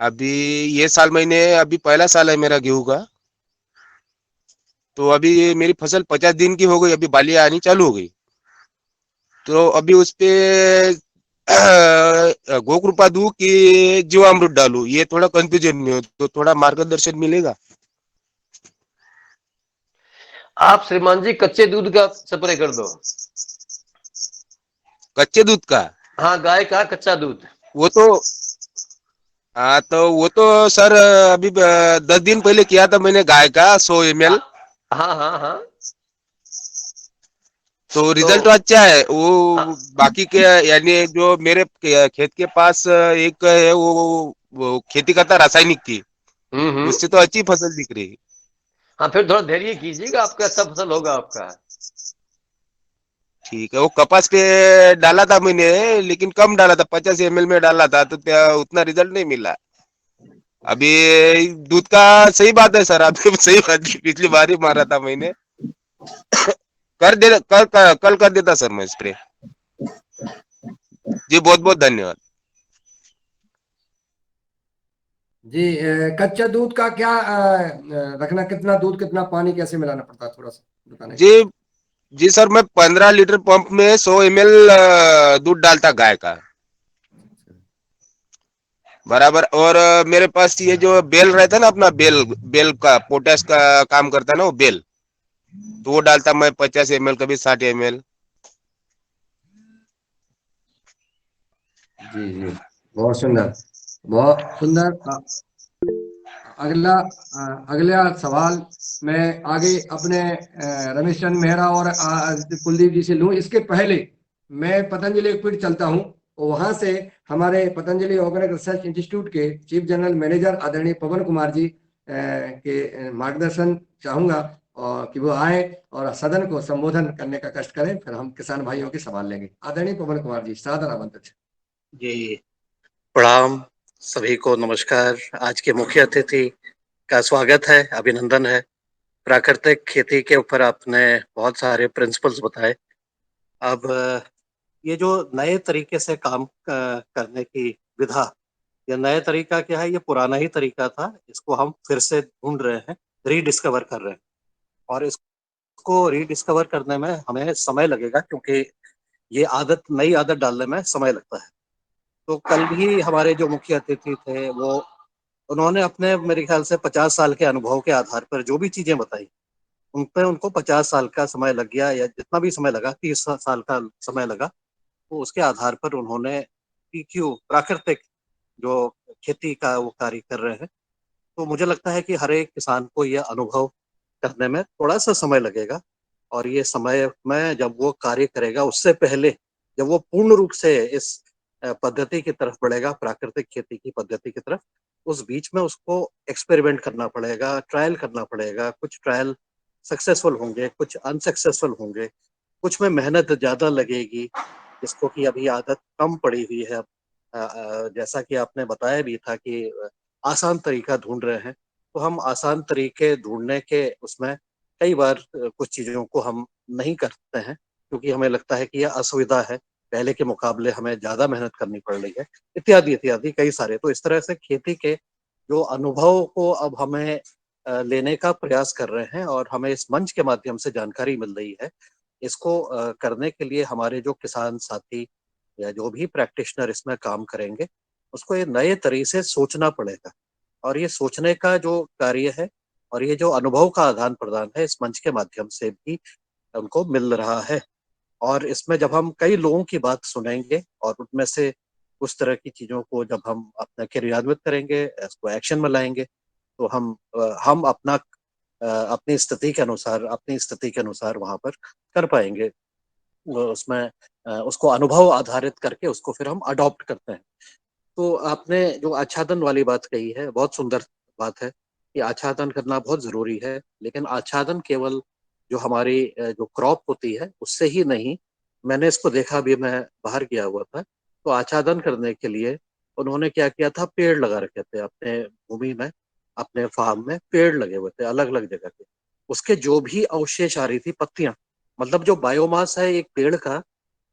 अभी ये साल मैंने अभी पहला साल है मेरा गेहूं का। तो अभी मेरी फसल 50 दिन की हो गई, अभी बालियां आनी चालू हो गई। तो अभी उस पे गोकृपा दूं कि जीवामृत डालूं, ये थोड़ा कंफ्यूजन में हो, तो थोड़ा मार्गदर्शन मिलेगा? आप श्रीमान जी कच्चे दूध का स्प्रे कर दो। कच्चे दूध का? हाँ, गाय का कच्चा दूध। वो तो हाँ, तो वो तो सर अभी 10 दिन पहले किया था मैंने गाय का 100 ml। हाँ हाँ हाँ। तो तो रिजल्ट अच्छा है हाँ, वो। बाकी के यानी जो मेरे खेत के पास एक है वो खेती करता रासायनिक की, हम्म। उससे तो अच्छी फसल दिख रही। हाँ, फिर थोड़ा धैर्य कीजिएगा, आपका अच्छा फसल होगा आपका। ठीक है, वो कपास पे डाला था मैंने, लेकिन कम डाला था, 50 ml में डाला था, तो उतना रिजल्ट नहीं मिला। अभी दूध का सही बात है सर, अभी सही बात पिछली बार ही मारा था मैंने। कल कर देता सर मैं स्प्रे। जी बहुत बहुत धन्यवाद। जी कच्चा दूध का क्या रखना, कितना दूध कितना पानी कैसे मिलाना पड़ता है, थोड़ा सा बताने। जी जी सर, मैं 15 लीटर पंप में 100 ml दूध डालता गाय का बराबर। और मेरे पास ये जो बेल रहता है ना, अपना बेल बेल का पोटैश का काम करता है ना वो बेल, तो वो डालता मैं 50 ml, कभी 60 ml। जी जी बहुत सुंदर, बहुत सुंदर। अगला अगला सवाल मैं आगे अपने रमेश चंद मेहरा और कुलदीप जी से लूं। इसके पहले मैं पतंजलि लिक्विड चलता हूं, वहां से हमारे पतंजलि ऑर्गेनिक रिसर्च इंस्टीट्यूट के चीफ जनरल मैनेजर आदरणीय पवन कुमार जी के मार्गदर्शन चाहूंगा, और कि वो आए और सदन को संबोधन करने का कष्ट करें, फिर हम किसान भाइयों के सवाल लेंगे। आदरणीय पवन कुमार जी, सादर आमंत्रित। जी प्रणाम, सभी को नमस्कार। आज के मुख्य अतिथि का स्वागत है, अभिनंदन है। प्राकृतिक खेती के ऊपर आपने बहुत सारे प्रिंसिपल्स बताए। अब ये जो नए तरीके से काम करने की विधा, ये नया तरीका क्या है? ये पुराना ही तरीका था, इसको हम फिर से ढूंढ रहे हैं, रीडिस्कवर कर रहे हैं। और इसको रीडिस्कवर करने में हमें समय लगेगा, क्योंकि ये नई आदत डालने में समय लगता है। तो कल भी हमारे जो मुख्य अतिथि थे, उन्होंने अपने मेरे ख्याल से 50 साल के अनुभव के आधार पर जो भी चीजें बताई, उन पे उनको 50 साल का समय लग गया, या जितना भी समय लगा, 30 साल का समय लगा। तो उसके आधार पर उन्होंने पीक्यू प्राकृतिक जो खेती का वो कार्य कर रहे हैं। तो मुझे लगता है कि हर एक किसान को यह अनुभव करने में थोड़ा सा समय लगेगा, और ये समय में जब वो कार्य करेगा, उससे पहले जब वो पूर्ण रूप से इस पद्धति की तरफ बढ़ेगा, प्राकृतिक खेती की पद्धति की तरफ, उस बीच में उसको एक्सपेरिमेंट करना पड़ेगा, ट्रायल करना पड़ेगा। कुछ ट्रायल सक्सेसफुल होंगे, कुछ अनसक्सेसफुल होंगे, कुछ में मेहनत ज्यादा लगेगी, जिसको कि अभी आदत कम पड़ी हुई है। जैसा कि आपने बताया भी था कि आसान तरीका ढूंढ रहे हैं, तो हम आसान तरीके ढूंढने के उसमें कई बार कुछ चीजों को हम नहीं करते हैं, क्योंकि हमें लगता है कि यह असुविधा है, पहले के मुकाबले हमें ज्यादा मेहनत करनी पड़ रही है, इत्यादि इत्यादि कई सारे। तो इस तरह से खेती के जो अनुभव को अब हमें लेने का प्रयास कर रहे हैं, और हमें इस मंच के माध्यम से जानकारी मिल रही है। इसको करने के लिए हमारे जो किसान साथी या जो भी प्रैक्टिशनर इसमें काम करेंगे, उसको ये नए तरीके से सोचना पड़ेगा। और ये सोचने का जो कार्य है, और ये जो अनुभव का आदान प्रदान है इस मंच के माध्यम से भी उनको मिल रहा है। और इसमें जब हम कई लोगों की बात सुनेंगे और उनमें से उस तरह की चीजों को जब हम अपना क्रियान्वित करेंगे, इसको एक्शन में लाएंगे, तो हम अपनी स्थिति के अनुसार वहां पर कर पाएंगे। उसमें उसको अनुभव आधारित करके उसको फिर हम अडॉप्ट करते हैं। तो आपने जो आच्छादन वाली बात कही है, बहुत सुंदर बात है कि आच्छादन करना बहुत जरूरी है, लेकिन आच्छादन केवल जो हमारी जो क्रॉप होती है उससे ही नहीं। मैंने इसको देखा भी, मैं बाहर गया हुआ था, तो आच्छादन करने के लिए उन्होंने क्या किया था, पेड़ लगा रखे थे अपने भूमि में, अपने फार्म में पेड़ लगे हुए थे अलग अलग जगह पे। उसके जो भी अवशेष आ रही थी, पत्तियां, मतलब जो बायोमास है एक पेड़ का,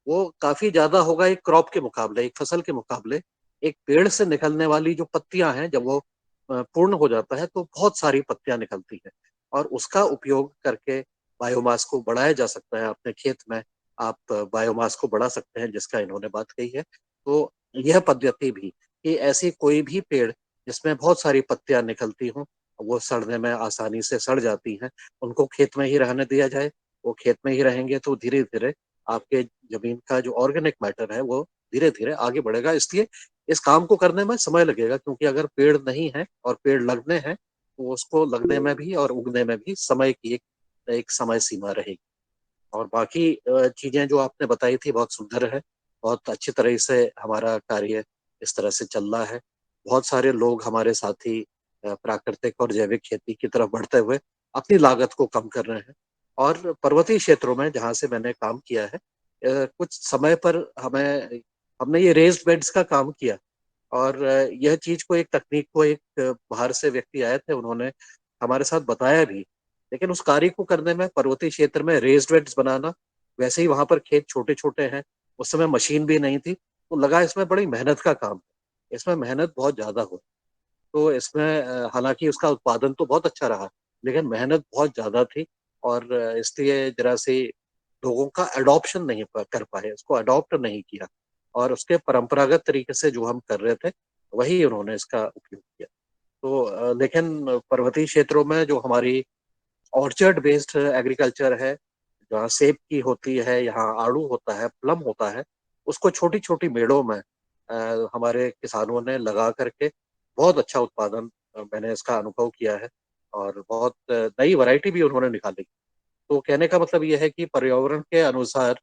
वो काफी ज्यादा होगा एक क्रॉप के मुकाबले, एक फसल के मुकाबले। एक पेड़ से निकलने वाली जो पत्तियां हैं, जब वो पूर्ण हो जाता है तो बहुत सारी पत्तियां निकलती हैं, और उसका उपयोग करके बायोमास को बढ़ाया जा सकता है। अपने खेत में आप बायोमास को बढ़ा सकते हैं, जिसका इन्होंने बात कही है। तो यह पद्धति भी, कि ऐसी कोई भी पेड़ जिसमें बहुत सारी पत्तियां निकलती हों, वो सड़ने में आसानी से सड़ जाती हैं, उनको खेत में ही रहने दिया जाए। वो खेत में ही रहेंगे तो धीरे धीरे आपके जमीन का जो ऑर्गेनिक मैटर है वो धीरे धीरे आगे बढ़ेगा। इसलिए इस काम को करने में समय लगेगा, क्योंकि अगर पेड़ नहीं है और पेड़ लगने हैं, तो उसको लगने में भी और उगने में भी समय की एक समय सीमा रहेगी। और बाकी चीजें जो आपने बताई थी बहुत सुंदर है। बहुत अच्छी तरह से हमारा कार्य इस तरह से चल रहा है। बहुत सारे लोग हमारे साथी प्राकृतिक और जैविक खेती की तरफ बढ़ते हुए अपनी लागत को कम कर रहे हैं। और पर्वतीय क्षेत्रों में जहाँ से मैंने काम किया है, कुछ समय पर हमने ये रेस्ड बेड्स का काम किया। और यह चीज को, एक तकनीक को, एक बाहर से व्यक्ति आए थे, उन्होंने हमारे साथ बताया भी। लेकिन उस कार्य को करने में, पर्वतीय क्षेत्र में रेस्ड बेड्स बनाना, वैसे ही वहां पर खेत छोटे छोटे हैं, उस समय मशीन भी नहीं थी, तो लगा इसमें बड़ी मेहनत का काम है, इसमें मेहनत बहुत ज्यादा हो। तो इसमें हालांकि उसका उत्पादन तो बहुत अच्छा रहा, लेकिन मेहनत बहुत ज्यादा थी। और इसलिए जरा सी लोगों का अडॉप्शन नहीं कर पाए, उसको अडॉप्ट नहीं किया। और उसके परंपरागत तरीके से जो हम कर रहे थे, वही उन्होंने इसका उपयोग किया। तो लेकिन पर्वतीय क्षेत्रों में जो हमारी ऑर्चर्ड बेस्ड एग्रीकल्चर है, जहाँ सेब की होती है, यहाँ आड़ू होता है, प्लम होता है, उसको छोटी छोटी मेड़ों में हमारे किसानों ने लगा करके बहुत अच्छा उत्पादन मैंने इसका अनुभव किया है। और बहुत नई वैरायटी भी उन्होंने निकाली। तो कहने का मतलब ये है कि पर्यावरण के अनुसार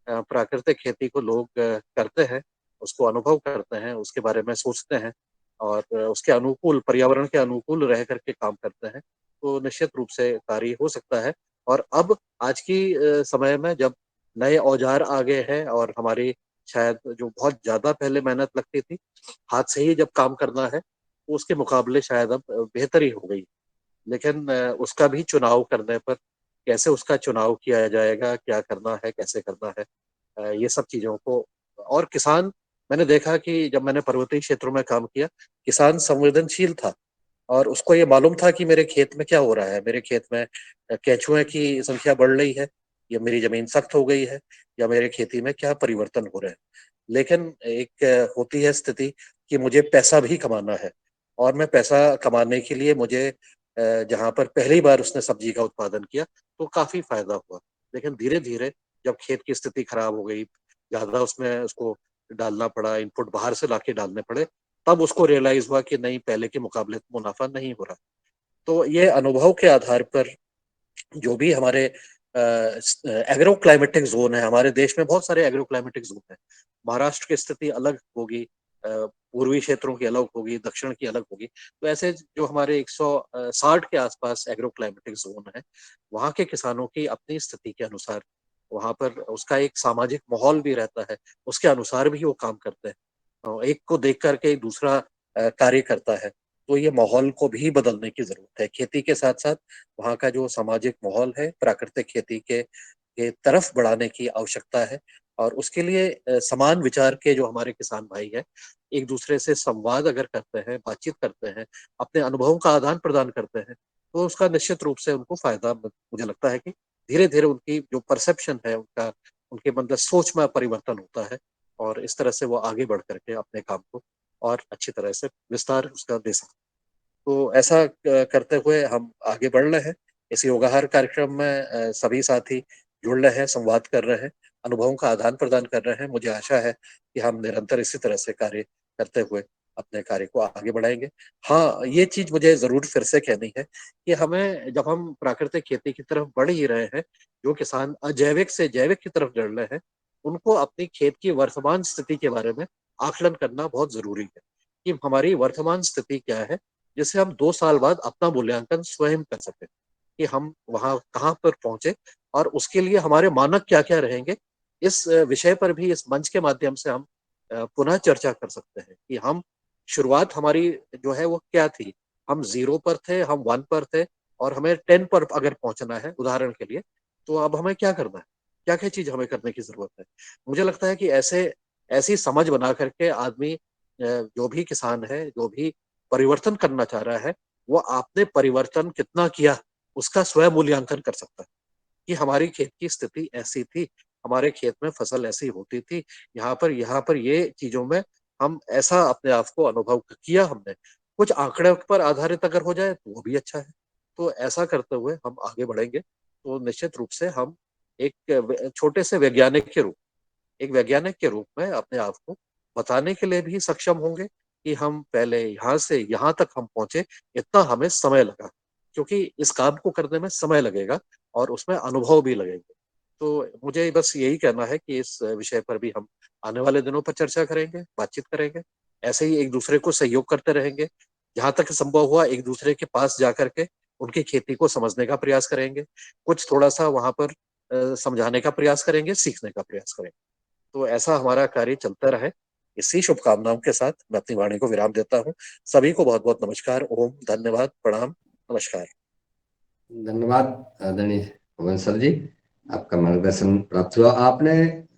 प्राकृतिक खेती को लोग करते हैं, उसको अनुभव करते हैं, उसके बारे में सोचते हैं, और उसके अनुकूल, पर्यावरण के अनुकूल रह करके काम करते हैं, तो निश्चित रूप से कार्य हो सकता है। और अब आज की समय में जब नए औजार आ गए हैं, और हमारी शायद जो बहुत ज्यादा पहले मेहनत लगती थी, हाथ से ही जब काम करना है, तो उसके मुकाबले शायद अब बेहतरी हो गई। लेकिन उसका भी चुनाव करने पर, कैसे उसका चुनाव किया जाएगा, क्या करना है, कैसे करना है, ये सब चीजों को। और किसान, मैंने देखा कि जब मैंने पर्वतीय क्षेत्रों में काम किया, किसान संवेदनशील था, और उसको ये मालूम था कि मेरे खेत में क्या हो रहा है, मेरे खेत में केंचुए की संख्या बढ़ रही है, या मेरी जमीन सख्त हो गई है, या मेरे खेती में क्या परिवर्तन हो रहे हैं। लेकिन एक होती है स्थिति कि मुझे पैसा भी कमाना है, और मैं पैसा कमाने के लिए मुझे जहां पर पहली बार उसने सब्जी का उत्पादन किया, तो काफी फायदा हुआ। लेकिन धीरे धीरे जब खेत की स्थिति खराब हो गई, ज्यादा उसमें उसको डालना पड़ा, इनपुट बाहर से लाके डालने पड़े, तब उसको रियलाइज हुआ कि नहीं, पहले के मुकाबले तो मुनाफा नहीं हो रहा। तो ये अनुभव के आधार पर जो भी हमारे एग्रो क्लाइमेटिक जोन है, हमारे देश में बहुत सारे एग्रो क्लाइमेटिक जोन है। महाराष्ट्र की स्थिति अलग होगी, पूर्वी क्षेत्रों की अलग होगी, दक्षिण की अलग होगी। तो ऐसे जो हमारे 160 के आसपास एग्रो क्लाइमेटिक जोन है, वहाँ के किसानों की अपनी स्थिति के अनुसार, वहाँ पर उसका एक सामाजिक माहौल भी रहता है, उसके अनुसार भी वो काम करते हैं। एक को देख करके दूसरा कार्य करता है। तो ये माहौल को भी बदलने की जरूरत है। खेती के साथ साथ वहाँ का जो सामाजिक माहौल है, प्राकृतिक खेती के तरफ बढ़ाने की आवश्यकता है। और उसके लिए समान विचार के जो हमारे किसान भाई हैं, एक दूसरे से संवाद अगर करते हैं, बातचीत करते हैं, अपने अनुभवों का आदान प्रदान करते हैं, तो उसका निश्चित रूप से उनको फायदा, मुझे लगता है कि धीरे धीरे उनकी जो परसेप्शन है, उनके मतलब सोच में परिवर्तन होता है, और इस तरह से वो आगे बढ़ करके अपने काम को और अच्छी तरह से विस्तार उसका दे सकते हैं। तो ऐसा करते हुए हम आगे बढ़ रहे हैं। इस योगाहार कार्यक्रम में सभी साथी जुड़ रहे हैं, संवाद कर रहे हैं, अनुभवों का आदान प्रदान कर रहे हैं। मुझे आशा है कि हम निरंतर इसी तरह से कार्य करते हुए अपने कार्य को आगे बढ़ाएंगे। हाँ, ये चीज मुझे जरूर फिर से कहनी है कि हमें, जब हम प्राकृतिक खेती की तरफ बढ़ ही रहे हैं, जो किसान अजैविक से जैविक की तरफ बढ़ रहे हैं, उनको अपनी खेत की वर्तमान स्थिति के बारे में आकलन करना बहुत जरूरी है कि हमारी वर्तमान स्थिति क्या है, जिससे हम 2 साल बाद अपना मूल्यांकन स्वयं कर सकें कि हम वहां कहाँ पर पहुंचे और उसके लिए हमारे मानक क्या क्या रहेंगे। इस विषय पर भी इस मंच के माध्यम से हम पुनः चर्चा कर सकते हैं कि हम, शुरुआत हमारी जो है वो क्या थी। हम 0 पर थे, हम 1 पर थे, और हमें 10 पर अगर पहुंचना है उदाहरण के लिए, तो अब हमें क्या करना है, क्या क्या चीज हमें करने की जरूरत है। मुझे लगता है कि ऐसी समझ बना करके आदमी, जो भी किसान है, जो भी परिवर्तन करना चाह रहा है, वो आपने परिवर्तन कितना किया उसका स्वयं मूल्यांकन कर सकता है कि हमारी खेत की स्थिति ऐसी थी, हमारे खेत में फसल ऐसी होती थी, यहाँ पर ये चीजों में हम ऐसा अपने आप को अनुभव किया हमने। कुछ आंकड़े पर आधारित अगर हो जाए तो वो भी अच्छा है। तो ऐसा करते हुए हम आगे बढ़ेंगे तो निश्चित रूप से हम छोटे से वैज्ञानिक के रूप में अपने आप को बताने के लिए भी सक्षम होंगे कि हम पहले यहाँ से यहाँ तक हम पहुंचे, इतना हमें समय लगा, क्योंकि इस काम को करने में समय लगेगा और उसमें अनुभव भी लगेंगे। तो मुझे बस यही कहना है कि इस विषय पर भी हम आने वाले दिनों पर चर्चा करेंगे, बातचीत करेंगे। ऐसे ही एक दूसरे को सहयोग करते रहेंगे, जहां तक संभव हुआ एक दूसरे के पास जाकर के उनकी खेती को समझने का प्रयास करेंगे, कुछ थोड़ा सा वहां पर समझाने का प्रयास करेंगे, सीखने का प्रयास करेंगे। तो ऐसा हमारा कार्य चलता रहे। इसी शुभकामनाओं के साथ मैं अपनी वाणी को विराम देता हूँ। सभी को बहुत बहुत नमस्कार, ओम, धन्यवाद, प्रणाम, नमस्कार। धन्यवाद आदरणीय पवन सर जी, आपका मार्गदर्शन प्राप्त हुआ। आपने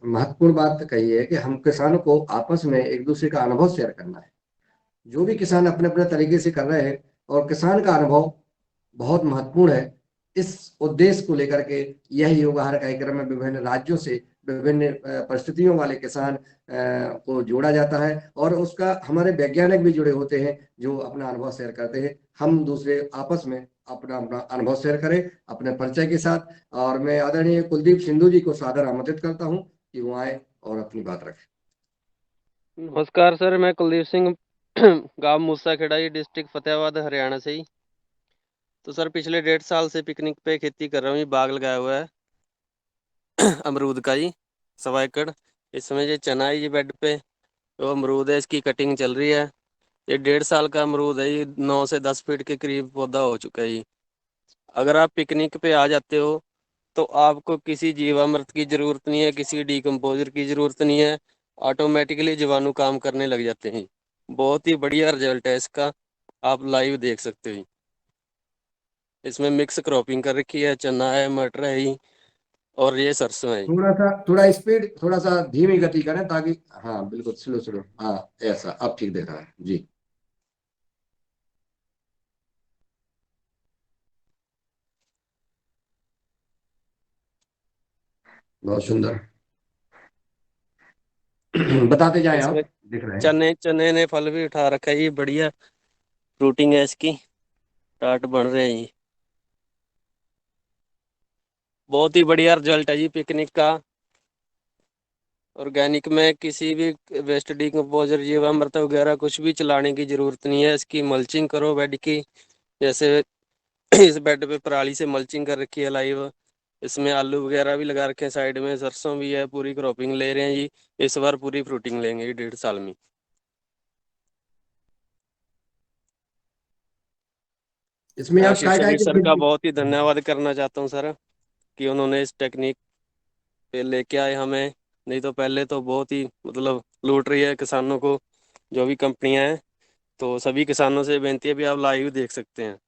महत्वपूर्ण बात कही है कि हम किसानों को आपस में एक दूसरे का अनुभव शेयर करना है। जो भी किसान अपने अपने तरीके से कर रहे हैं, और किसान का अनुभव बहुत महत्वपूर्ण है। इस उद्देश्य को लेकर के यह योगाहार कार्यक्रम में विभिन्न राज्यों से, विभिन्न परिस्थितियों वाले किसान को जोड़ा जाता है, और उसका हमारे वैज्ञानिक भी जुड़े होते हैं जो अपना अनुभव शेयर करते हैं। हम दूसरे आपस में अपना अपना अनुभव शेयर करें अपने परिचय के साथ। और मैं आदरणीय कुलदीप सिंधु जी को सादर आमंत्रित करता हूं कि वो आए और अपनी बात रखें। नमस्कार सर, मैं कुलदीप सिंह गांव मूसा खेड़ाई, डिस्ट्रिक्ट फतेहाबाद, हरियाणा से ही। तो सर पिछले 1.5 साल से पिकनिक पे खेती कर रहा हूँ। ये बाग लगाया हुआ है अमरूद का ही 1.25 एकड़। इसमें ये चना है, ये बेड पे तो अमरूद है, इसकी कटिंग चल रही है। ये 1.5 साल का अमरूद है, ये 9 से 10 फीट के करीब पौधा हो चुका है ये। अगर आप पिकनिक पे आ जाते हो तो आपको किसी जीवामृत की जरूरत नहीं है, किसी डिकम्पोजर की जरूरत नहीं है, ऑटोमेटिकली जीवाणु काम करने लग जाते हैं। बहुत ही बढ़िया रिजल्ट है इसका, आप लाइव देख सकते हो। इसमें मिक्स क्रॉपिंग कर रखी है, चना है, मटर है ही, और ये सरसों है। थोड़ा स्पीड, थोड़ा सा धीमी गति करें ताकि, हाँ बिल्कुल स्लो स्लो, हाँ ऐसा अब ठीक दिख रहा है जी। बहुत सुंदर बताते जाएं इसमें आप, दिख रहे हैं। चने ने फल भी उठा रखा है, ये बढ़िया फ्रूटिंग है इसकी, टाट बन रहे हैं ये। बहुत ही बढ़िया रिजल्ट है जी पिकनिक का। ऑर्गेनिक में किसी भी वेस्ट डिकम्पोजर, जीवामृत वगैरह कुछ भी चलाने की जरूरत नहीं है। इसकी मल्चिंग करो बेड की, जैसे इस बेड पे पराली से मल्चिंग कर रखी है लाइव। इसमें आलू वगैरह भी लगा रखे हैं, साइड में सरसों भी है, पूरी क्रॉपिंग ले रहे हैं जी। इस बार पूरी फ्रूटिंग लेंगे ये 1.5 साल में। इसमें मैं आप आशीष काय काय शरीफ सर का की, बहुत ही धन्यवाद करना चाहता हूँ सर, कि उन्होंने इस टेक्निक पे लेके आए हमें। नहीं तो पहले तो बहुत ही मतलब लूट रही है किसानों को जो भी कंपनियां हैं। तो सभी किसानों से बेनती है भी आप लाइव देख सकते हैं।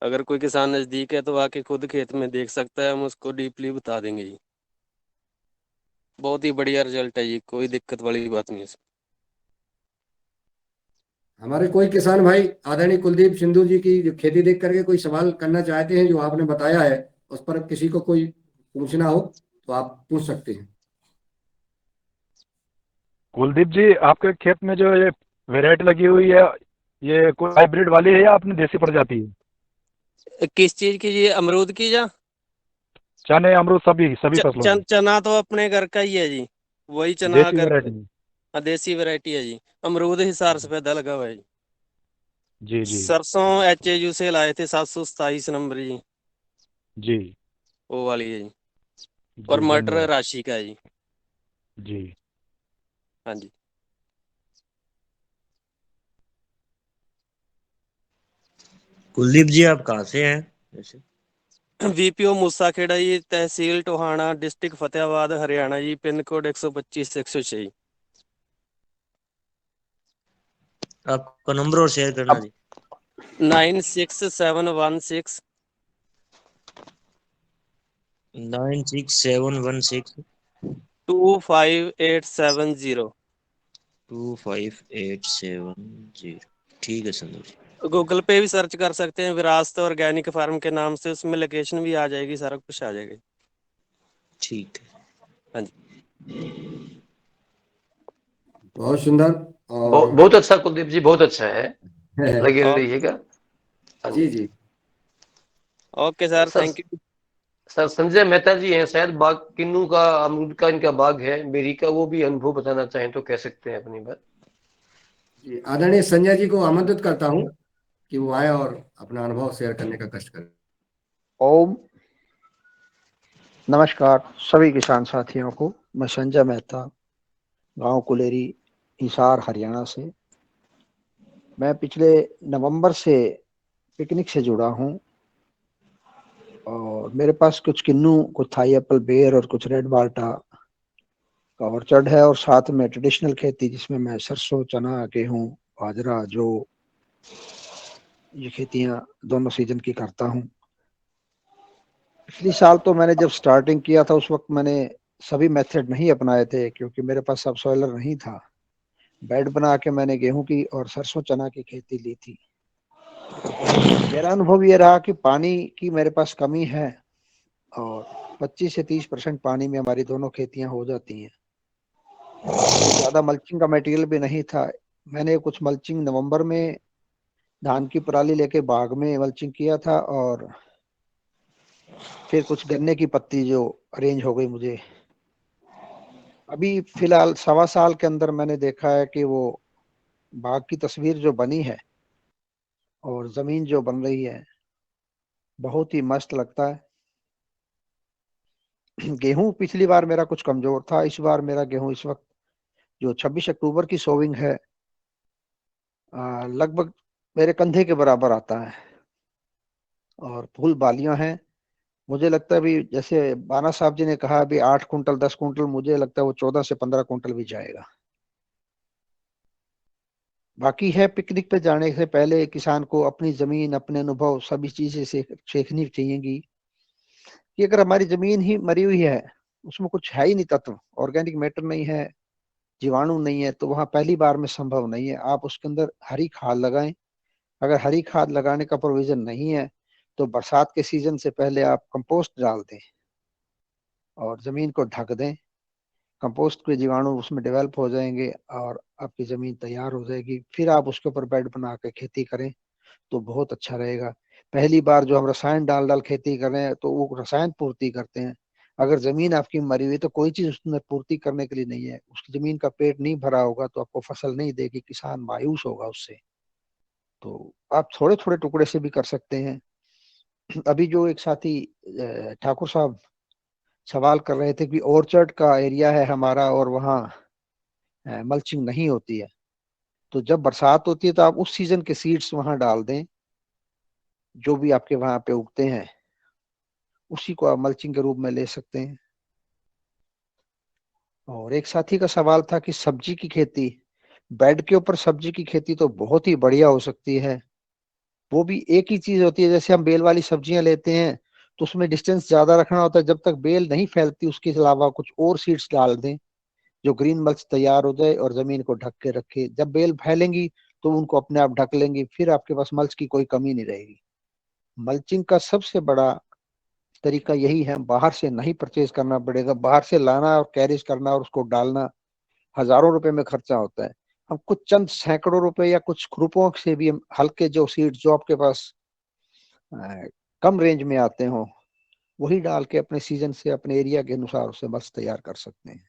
अगर कोई किसान नज़दीक है तो आके खुद खेत में देख सकता है, हम उसको डीपली बता देंगे जी। बहुत ही बढ़िया रिजल्ट है जी, कोई दिक्कत वाली बात नहीं है। हमारे कोई किसान भाई आदरणीय कुलदीप सिंधु जी की जो खेती देख करके कोई सवाल करना चाहते हैं जो आपने बताया है, उस पर किसी को कोई पूछना हो तो आप पूछ सकते हैं। कुलदीप जी, आपके खेत में जो ये वेराइटी लगी हुई है, ये कोई हाइब्रिड वाली है या अपनी देसी प्रजाति है? किस चीज की जी, अमरूद की या चने अमरूद सभी सभी फसलों की? चना तो अपने घर का ही है जी, वही चना देसी घर वैरायटी? हाँ, देसी वैरायटी है जी। अमरूद हिसार सफेदा लगा हुआ है जी। जी जी सरसों HAU से लाए थे 727 नंबर जी, जी वो वाली है जी। और जी मटर धन्यवाद राशि का है जी। जी। हाँ जी। कुलदीप जी आप कहाँ से हैं वैसे? VPO मूसाखेड़ा जी, तहसील टोहाना, डिस्ट्रिक्ट फतेहाबाद, हरियाणा जी, पिन कोड 125 106। आपका नंबर और शेयर करना जी। 96716 96716 25870। 25870। ठीक है संतोष जी। गूगल पे भी सर्च कर सकते हैं, विरासत ऑर्गेनिक फार्म के नाम से, उसमें लोकेशन भी आ जाएगी, सारा कुछ आ जाएगा। ठीक है। हाँ जी। बहुत सुंदर। और बहुत अच्छा कुलदीप जी, बहुत अच्छा है, लगे रहिएगा। हाँ जी जी। जी okay sir, sir thank you. Sir Sanjay Mehta ji हैं शायद, बाग किन्नू का अमरूद का इनका बाग है, बेरी का, वो भी अनुभव बताना चाहें तो कह सकते हैं अपनी बात। जी, आदरणीय संजय जी को आमंत्रित करता हूं कि वो आए और अपना अनुभव शेयर करने का कष्ट करें। ओम नमस्कार सभी किसान साथियों को। मैं संजय मेहता, गांव कुलेरी, हिसार, हरियाणा से। मैं पिछले नवंबर से पिकनिक से जुड़ा हूं और मेरे पास कुछ किन्नू, कुछ थाई एप्पल, बेर और कुछ रेड बाल्टा का ऑर्चर्ड है, और साथ में ट्रेडिशनल खेती जिसमें मैं सरसों, चना, गेहूं, बाजरा, जो ये खेतियां दोनों सीजन की करता हूं। पिछली साल तो मैंने जब स्टार्टिंग किया था उस वक्त मैंने सभी मेथड नहीं अपनाए थे, क्योंकि मेरे पास सब सॉइलर नहीं था। बेड बना के मैंने गेहूं की और सरसों चना की खेती ली थी। मेरा अनुभव ये रहा कि पानी की मेरे पास कमी है और 25 से 30% पानी में हमारी दोनों खेतियां हो जाती हैं। ज्यादा मल्चिंग का मटेरियल भी नहीं था। मैंने कुछ मल्चिंग नवंबर में धान की पराली लेके बाग में मल्चिंग किया था, और फिर कुछ गन्ने की पत्ती जो अरेंज हो गई मुझे। अभी फिलहाल 1.25 साल के अंदर मैंने देखा है कि वो बाग की तस्वीर जो बनी है और जमीन जो बन रही है, बहुत ही मस्त लगता है। गेहूं पिछली बार मेरा कुछ कमजोर था, इस बार मेरा गेहूं इस वक्त जो 26 अक्टूबर की सोविंग है लगभग मेरे कंधे के बराबर आता है और फूल बालियां हैं। मुझे लगता है भी जैसे बाना साहब जी ने कहा अभी 8 कुंटल 10 कुंटल, मुझे लगता है वो 14 से 15 कुंटल भी जाएगा। बाकी है पिकनिक पे जाने से पहले किसान को अपनी जमीन, अपने अनुभव, सभी चीजें सीखनी चाहिएगी कि अगर हमारी जमीन ही मरी हुई है, उसमें कुछ है ही नहीं तत्व, ऑर्गेनिक मैटर नहीं है, जीवाणु नहीं है, तो वहां पहली बार में संभव नहीं है। आप उसके अंदर हरी खाद लगाएं। अगर हरी खाद लगाने का प्रोविजन नहीं है तो बरसात के सीजन से पहले आप कंपोस्ट डाल दें और जमीन को ढक दें। कंपोस्ट के जीवाणु उसमें डेवलप हो जाएंगे और आपकी जमीन तैयार हो जाएगी। फिर आप उसके ऊपर बेड बना के खेती करें तो बहुत अच्छा रहेगा। पहली बार जो हम रसायन डाल डाल खेती कर रहे हैं तो वो रसायन पूर्ति करते हैं। अगर जमीन आपकी मरी हुई तो कोई चीज उसमें पूर्ति करने के लिए नहीं है, उस जमीन का पेट नहीं भरा होगा तो आपको फसल नहीं देगी, किसान मायूस होगा उससे। तो आप थोड़े थोड़े टुकड़े से भी कर सकते हैं। अभी जो एक साथी ठाकुर साहब सवाल कर रहे थे कि ऑर्चर्ड का एरिया है हमारा और वहाँ मल्चिंग नहीं होती है, तो जब बरसात होती है तो आप उस सीजन के सीड्स वहां डाल दें, जो भी आपके वहां पे उगते हैं उसी को आप मल्चिंग के रूप में ले सकते हैं। और एक साथी का सवाल था कि सब्जी की खेती, बेड के ऊपर सब्जी की खेती तो बहुत ही बढ़िया हो सकती है। वो भी एक ही चीज होती है, जैसे हम बेल वाली सब्जियां लेते हैं तो उसमें डिस्टेंस ज्यादा रखना होता है, जब तक बेल नहीं फैलती उसके अलावा कुछ और सीड्स डाल दें जो ग्रीन मल्च तैयार हो जाए और जमीन को ढक के रखे। जब बेल फैलेंगी तो उनको अपने आप ढक लेंगी, फिर आपके पास मल्च की कोई कमी नहीं रहेगी। मल्चिंग का सबसे बड़ा तरीका यही है, बाहर से नहीं परचेज करना पड़ेगा। बाहर से लाना और कैरेज करना और उसको डालना हजारों रुपए में खर्चा होता है। हम कुछ चंद सैकड़ों रुपए या कुछ ग्रुपों से भी हम हल्के जो सीड जो आपके पास कम रेंज में आते हो वही डाल के अपने सीजन से अपने एरिया के अनुसार उसे बस तैयार कर सकते हैं।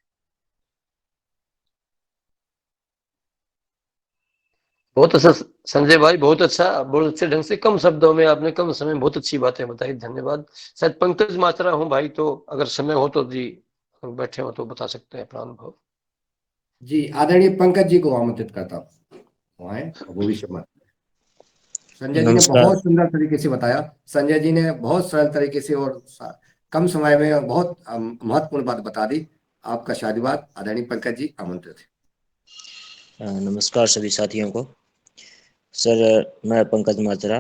बहुत अच्छा संजय भाई, बहुत अच्छा, बहुत अच्छे ढंग से कम शब्दों में आपने कम समय में बहुत अच्छी बातें बताई, धन्यवाद। शायद पंकज मात्रा हूँ भाई, तो अगर समय हो तो जी बैठे हो तो बता सकते हैं अपना अनुभव। जी आदरणीय पंकज जी को आमंत्रित करता हूँ, वो आए भविष्य में। संजय जी ने नमस्कार। बहुत सुंदर तरीके से बताया। संजय जी ने बहुत सरल तरीके से और कम समय में बहुत महत्वपूर्ण बात बता दी। आपका शादीवाद। आदरणीय पंकज जी आमंत्रित है। नमस्कार सभी साथियों को। सर मैं पंकज माजरा,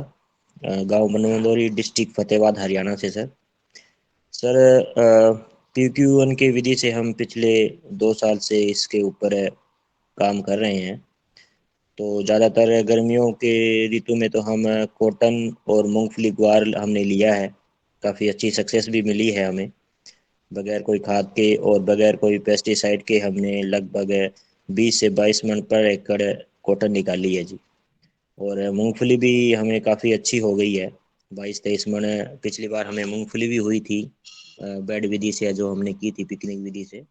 गांव बनवंदौरी, डिस्ट्रिक्ट फतेहाबाद, हरियाणा से। सर PQ1 की विधि से हम पिछले 2 साल से इसके ऊपर काम कर रहे हैं। तो ज़्यादातर गर्मियों के ऋतु में तो हम कॉटन और मूंगफली ग्वार हमने लिया है। काफ़ी अच्छी सक्सेस भी मिली है हमें। बगैर कोई खाद के और बगैर कोई पेस्टिसाइड के हमने लगभग 20 से 22 मन पर एकड़ कॉटन निकाली है जी। और मूंगफली भी हमें काफ़ी अच्छी हो गई है। 22-23 मन पिछली बार हमें मूंगफली भी हुई थी बेड विधि से, जो हमने की थी पिकनिक विधि से।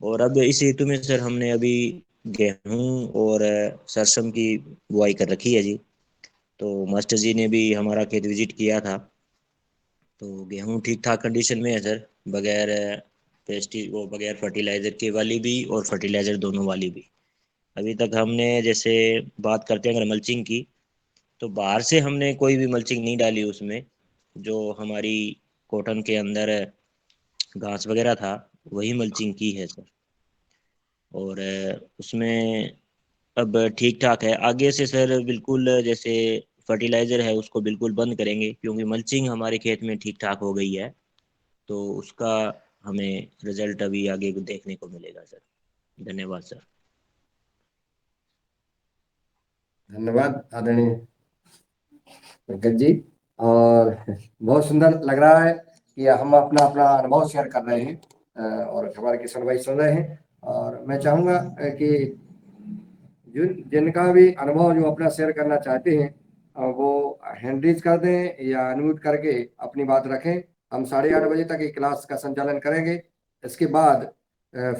और अब इस ऋतु में सर हमने अभी गेहूं और सरसों की बुआई कर रखी है जी। तो मास्टर जी ने भी हमारा खेत विजिट किया था। तो गेहूं ठीक ठाक कंडीशन में है सर, बगैर बगैर फर्टिलाइजर के वाली भी और फर्टिलाइजर दोनों वाली भी। अभी तक हमने, जैसे बात करते हैं अगर मल्चिंग की, तो बाहर से हमने कोई भी मल्चिंग नहीं डाली उसमें। जो हमारी कॉटन के अंदर घास वगैरह था वही मल्चिंग की है सर। और उसमें अब ठीक ठाक है। आगे से सर बिल्कुल जैसे फर्टिलाइजर है उसको बिल्कुल बंद करेंगे, क्योंकि मल्चिंग हमारे खेत में ठीक ठाक हो गई है। तो उसका हमें रिजल्ट अभी आगे देखने को मिलेगा सर। धन्यवाद सर। धन्यवाद आदरणीय पंकज जी। और बहुत सुंदर लग रहा है कि हम अपना अपना अनुभव शेयर कर रहे हैं और हमारे किसान भाई सुन रहे हैं। और मैं चाहूंगा कि जिनका भी अनुभव जो अपना शेयर करना चाहते हैं वो हैंड रेज कर दें या अनम्यूट करके अपनी बात रखें। हम 8:30 बजे तक ये क्लास का संचालन करेंगे। इसके बाद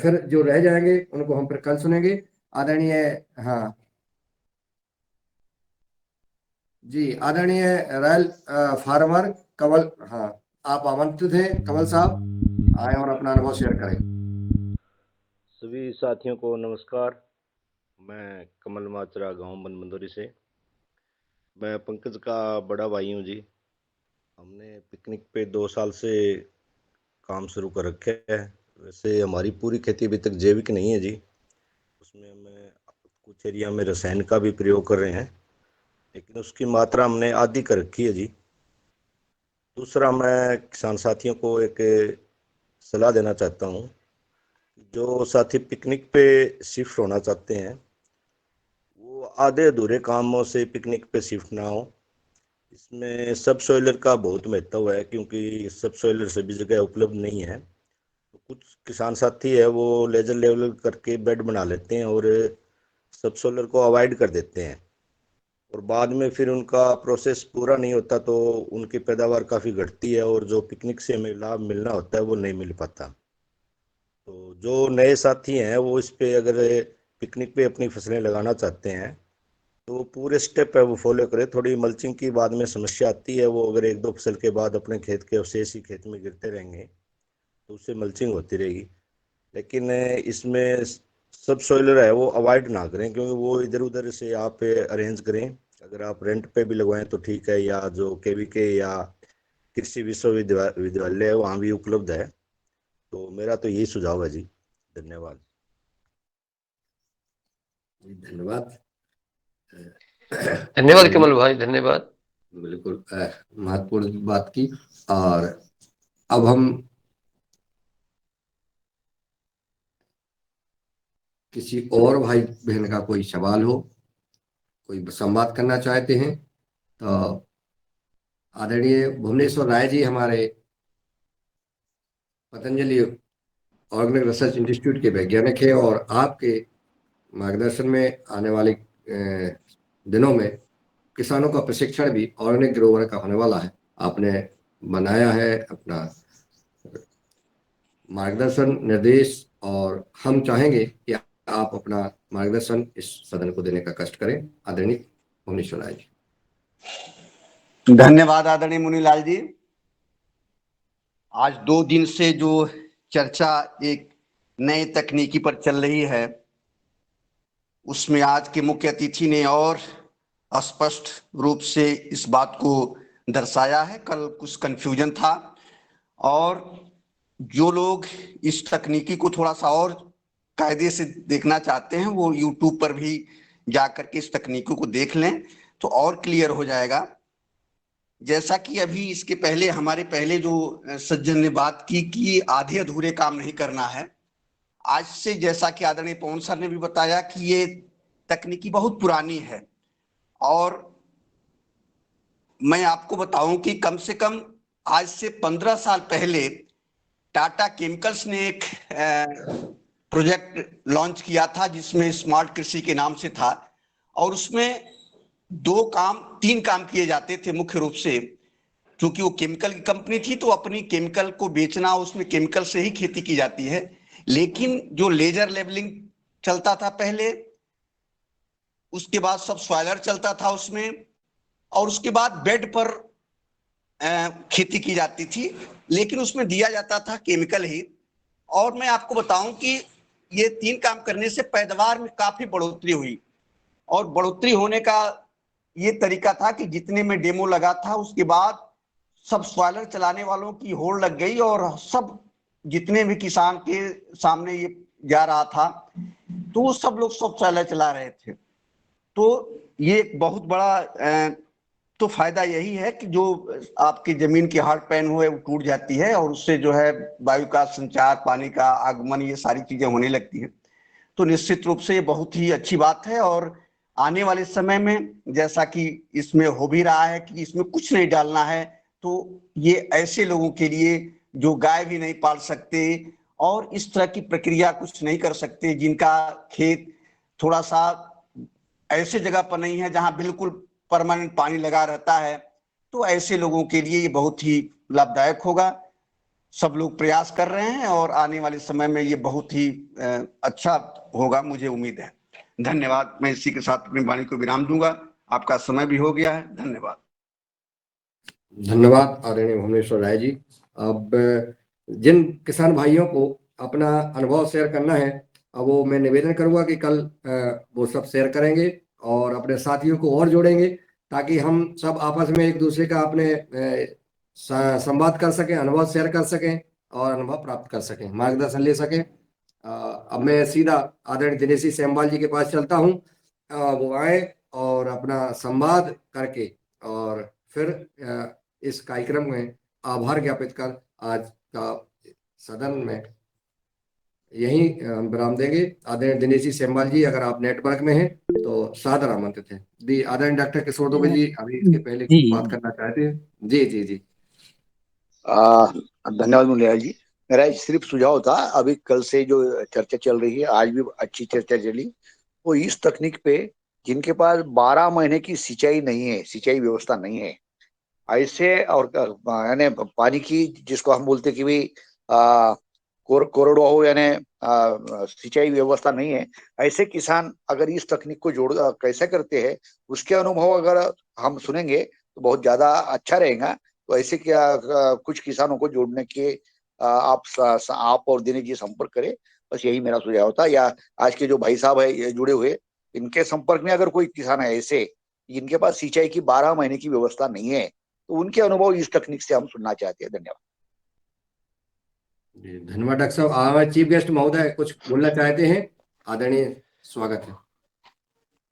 फिर जो रह जाएंगे उनको हम फिर कल सुनेंगे। आदरणीय, हाँ जी, आदरणीय रॉयल फार्मर कंवल, हाँ आप आमंत्रित हैं। कंवल साहब आए और अपना अनुभव शेयर करें। सभी साथियों को नमस्कार। मैं कमल माचरा, गांव बनबंदौरी से। मैं पंकज का बड़ा भाई हूँ जी। हमने पिकनिक पे 2 साल से काम शुरू कर रखे है। वैसे हमारी पूरी खेती अभी तक जैविक नहीं है जी। उसमें हमें कुछ एरिया में रसायन का भी प्रयोग कर रहे हैं, लेकिन उसकी मात्रा हमने आधी कर रखी है जी। दूसरा, मैं किसान साथियों को एक सलाह देना चाहता हूँ। जो साथी पिकनिक पे शिफ्ट होना चाहते हैं वो आधे अधूरे कामों से पिकनिक पे शिफ्ट ना हो। इसमें सब सॉइलर का बहुत महत्व है, क्योंकि सब सॉइलर सभी जगह उपलब्ध नहीं है। तो कुछ किसान साथी है वो लेजर लेवल करके बेड बना लेते हैं और सब सॉइलर को अवॉइड कर देते हैं, और बाद में फिर उनका प्रोसेस पूरा नहीं होता तो उनकी पैदावार काफ़ी घटती है और जो पिकनिक से हमें लाभ मिलना होता है वो नहीं मिल पाता। तो जो नए साथी हैं वो इस पे अगर पिकनिक पे अपनी फसलें लगाना चाहते हैं तो पूरे स्टेप है वो फॉलो करे। थोड़ी मल्चिंग की बाद में समस्या आती है, वो अगर 1-2 फसल के बाद अपने खेत के अवशेष ही खेत में गिरते रहेंगे तो उससे मल्चिंग होती रहेगी। लेकिन इसमें सब सॉइलर है वो अवॉइड ना करें, क्योंकि वो इधर उधर से आप अरेंज करें। अगर आप रेंट पे भी लगवाएं तो ठीक है, या जो KVK या कृषि विश्वविद्यालय है वहाँ भी उपलब्ध है। तो मेरा तो यही सुझाव है जी। धन्यवाद। धन्यवाद। धन्यवाद कमल भाई, धन्यवाद। बिल्कुल महत्वपूर्ण बात की। और अब हम किसी और भाई बहन का कोई सवाल हो, कोई संवाद करना चाहते हैं तो आदरणीय भुवनेश्वर राय जी हमारे पतंजलि ऑर्गेनिक रिसर्च इंस्टीट्यूट के वैज्ञानिक है और आपके मार्गदर्शन में आने वाले दिनों में किसानों का प्रशिक्षण भी ऑर्गेनिक ग्रोवर का होने वाला है। आपने बनाया है अपना मार्गदर्शन निर्देश, और हम चाहेंगे कि आप अपना मार्गदर्शन इस सदन को देने का कष्ट करें। आदरणीय भुवनेश्वर राय जी। धन्यवाद आदरणीय मुनीलाल जी। आज 2 दिन से जो चर्चा एक नए तकनीकी पर चल रही है, उसमें आज के मुख्य अतिथि ने और स्पष्ट रूप से इस बात को दर्शाया है। कल कुछ कंफ्यूजन था, और जो लोग इस तकनीकी को थोड़ा सा और कायदे से देखना चाहते हैं वो YouTube पर भी जाकर के इस तकनीकों को देख लें तो और क्लियर हो जाएगा। जैसा कि अभी इसके पहले हमारे पहले जो सज्जन ने बात की कि आधे अधूरे काम नहीं करना है, आज से जैसा कि आदरणीय पवन सर ने भी बताया कि ये तकनीकी बहुत पुरानी है, और मैं आपको बताऊं कि कम से कम आज से 15 साल पहले टाटा केमिकल्स ने एक प्रोजेक्ट लॉन्च किया था जिसमें स्मार्ट कृषि के नाम से था, और उसमें 3 काम किए जाते थे मुख्य रूप से। क्योंकि वो केमिकल की कंपनी थी तो अपनी केमिकल को बेचना, उसमें केमिकल से ही खेती की जाती है। लेकिन जो लेजर लेवलिंग चलता था पहले, उसके बाद सब सॉइलर चलता था उसमें, और उसके बाद बेड पर खेती की जाती थी, लेकिन उसमें दिया जाता था केमिकल ही। और मैं आपको बताऊं कि ये 3 काम करने से पैदावार में काफी बढ़ोतरी हुई, और बढ़ोतरी होने का ये तरीका था कि जितने में डेमो लगा था उसके बाद सब सॉइलर चलाने वालों की होड़ लग गई, और सब जितने भी किसान के सामने ये जा रहा था तो वो सब लोग सब सॉइलर चला रहे थे। तो ये एक बहुत बड़ा तो फायदा यही है कि जो आपकी जमीन की हार्ड पैन हो वो टूट जाती है, और उससे जो है वायु का संचार, पानी का आगमन, ये सारी चीजें होने लगती हैं। तो निश्चित रूप से ये बहुत ही अच्छी बात है, और आने वाले समय में जैसा कि इसमें हो भी रहा है कि इसमें कुछ नहीं डालना है, तो ये ऐसे लोगों के लिए जो गाय भी नहीं पाल सकते और इस तरह की प्रक्रिया कुछ नहीं कर सकते, जिनका खेत थोड़ा सा ऐसे जगह पर नहीं है जहां बिल्कुल परमानेंट पानी लगा रहता है, तो ऐसे लोगों के लिए ये बहुत ही लाभदायक होगा। सब लोग प्रयास कर रहे हैं और आने वाले समय में ये बहुत ही अच्छा होगा, मुझे उम्मीद है। धन्यवाद। मैं इसी के साथ अपनी वाणी को विराम दूंगा। आपका समय भी हो गया है। धन्यवाद। धन्यवाद आदरणीय भुवनेश्वर राय जी। अब जिन किसान भाइयों को अपना अनुभव शेयर करना है, अब वो मैं निवेदन करूंगा कि कल वो सब शेयर करेंगे और अपने साथियों को और जोड़ेंगे, ताकि हम सब आपस में एक दूसरे का अपने संवाद कर सकें, अनुभव शेयर कर सकें और अनुभव प्राप्त कर सकें, मार्गदर्शन ले सकें। अब मैं सीधा आदरणीय दिनेशी सेमवाल जी के पास चलता हूं। वो आए और अपना संवाद करके और फिर इस कार्यक्रम में आभार ज्ञापित कर आज का सदन में यही विराम देंगे। आदरणीय दिनेशी सेमवाल जी, अगर आप नेटवर्क में हैं तो सादर आमंत्रित हैं। दी आदरणीय डॉक्टर किशोर दुबे जी अभी इसके पहले बात करना चाहते हैं। जी जी जी। धन्यवाद मुनिलाल जी। मेरा सिर्फ सुझाव था, अभी कल से जो चर्चा चल रही है, आज भी अच्छी चर्चा चली, वो इस तकनीक पे जिनके पास 12 महीने की सिंचाई नहीं है, सिंचाई व्यवस्था नहीं है, ऐसे और यानी पानी की जिसको हम बोलते कि भाई कोरडवा हो, यानी सिंचाई व्यवस्था नहीं है, ऐसे किसान अगर इस तकनीक को जोड़ कैसे करते हैं उसके अनुभव अगर हम सुनेंगे तो बहुत ज्यादा अच्छा रहेगा। तो ऐसे क्या कुछ किसानों को जोड़ने के आप और दिनेश जी संपर्क करें, बस यही मेरा सुझाव था। या आज के जो भाई साहब है जुड़े हुए, इनके संपर्क में अगर कोई किसान है ऐसे जिनके पास सिंचाई की 12 महीने की व्यवस्था नहीं है, तो उनके अनुभव इस तकनीक से हम सुनना चाहते हैं। धन्यवाद। धन्यवाद डॉक्टर साहब। हमारे चीफ गेस्ट महोदय कुछ बोलना चाहते हैं? आदरणीय, स्वागत है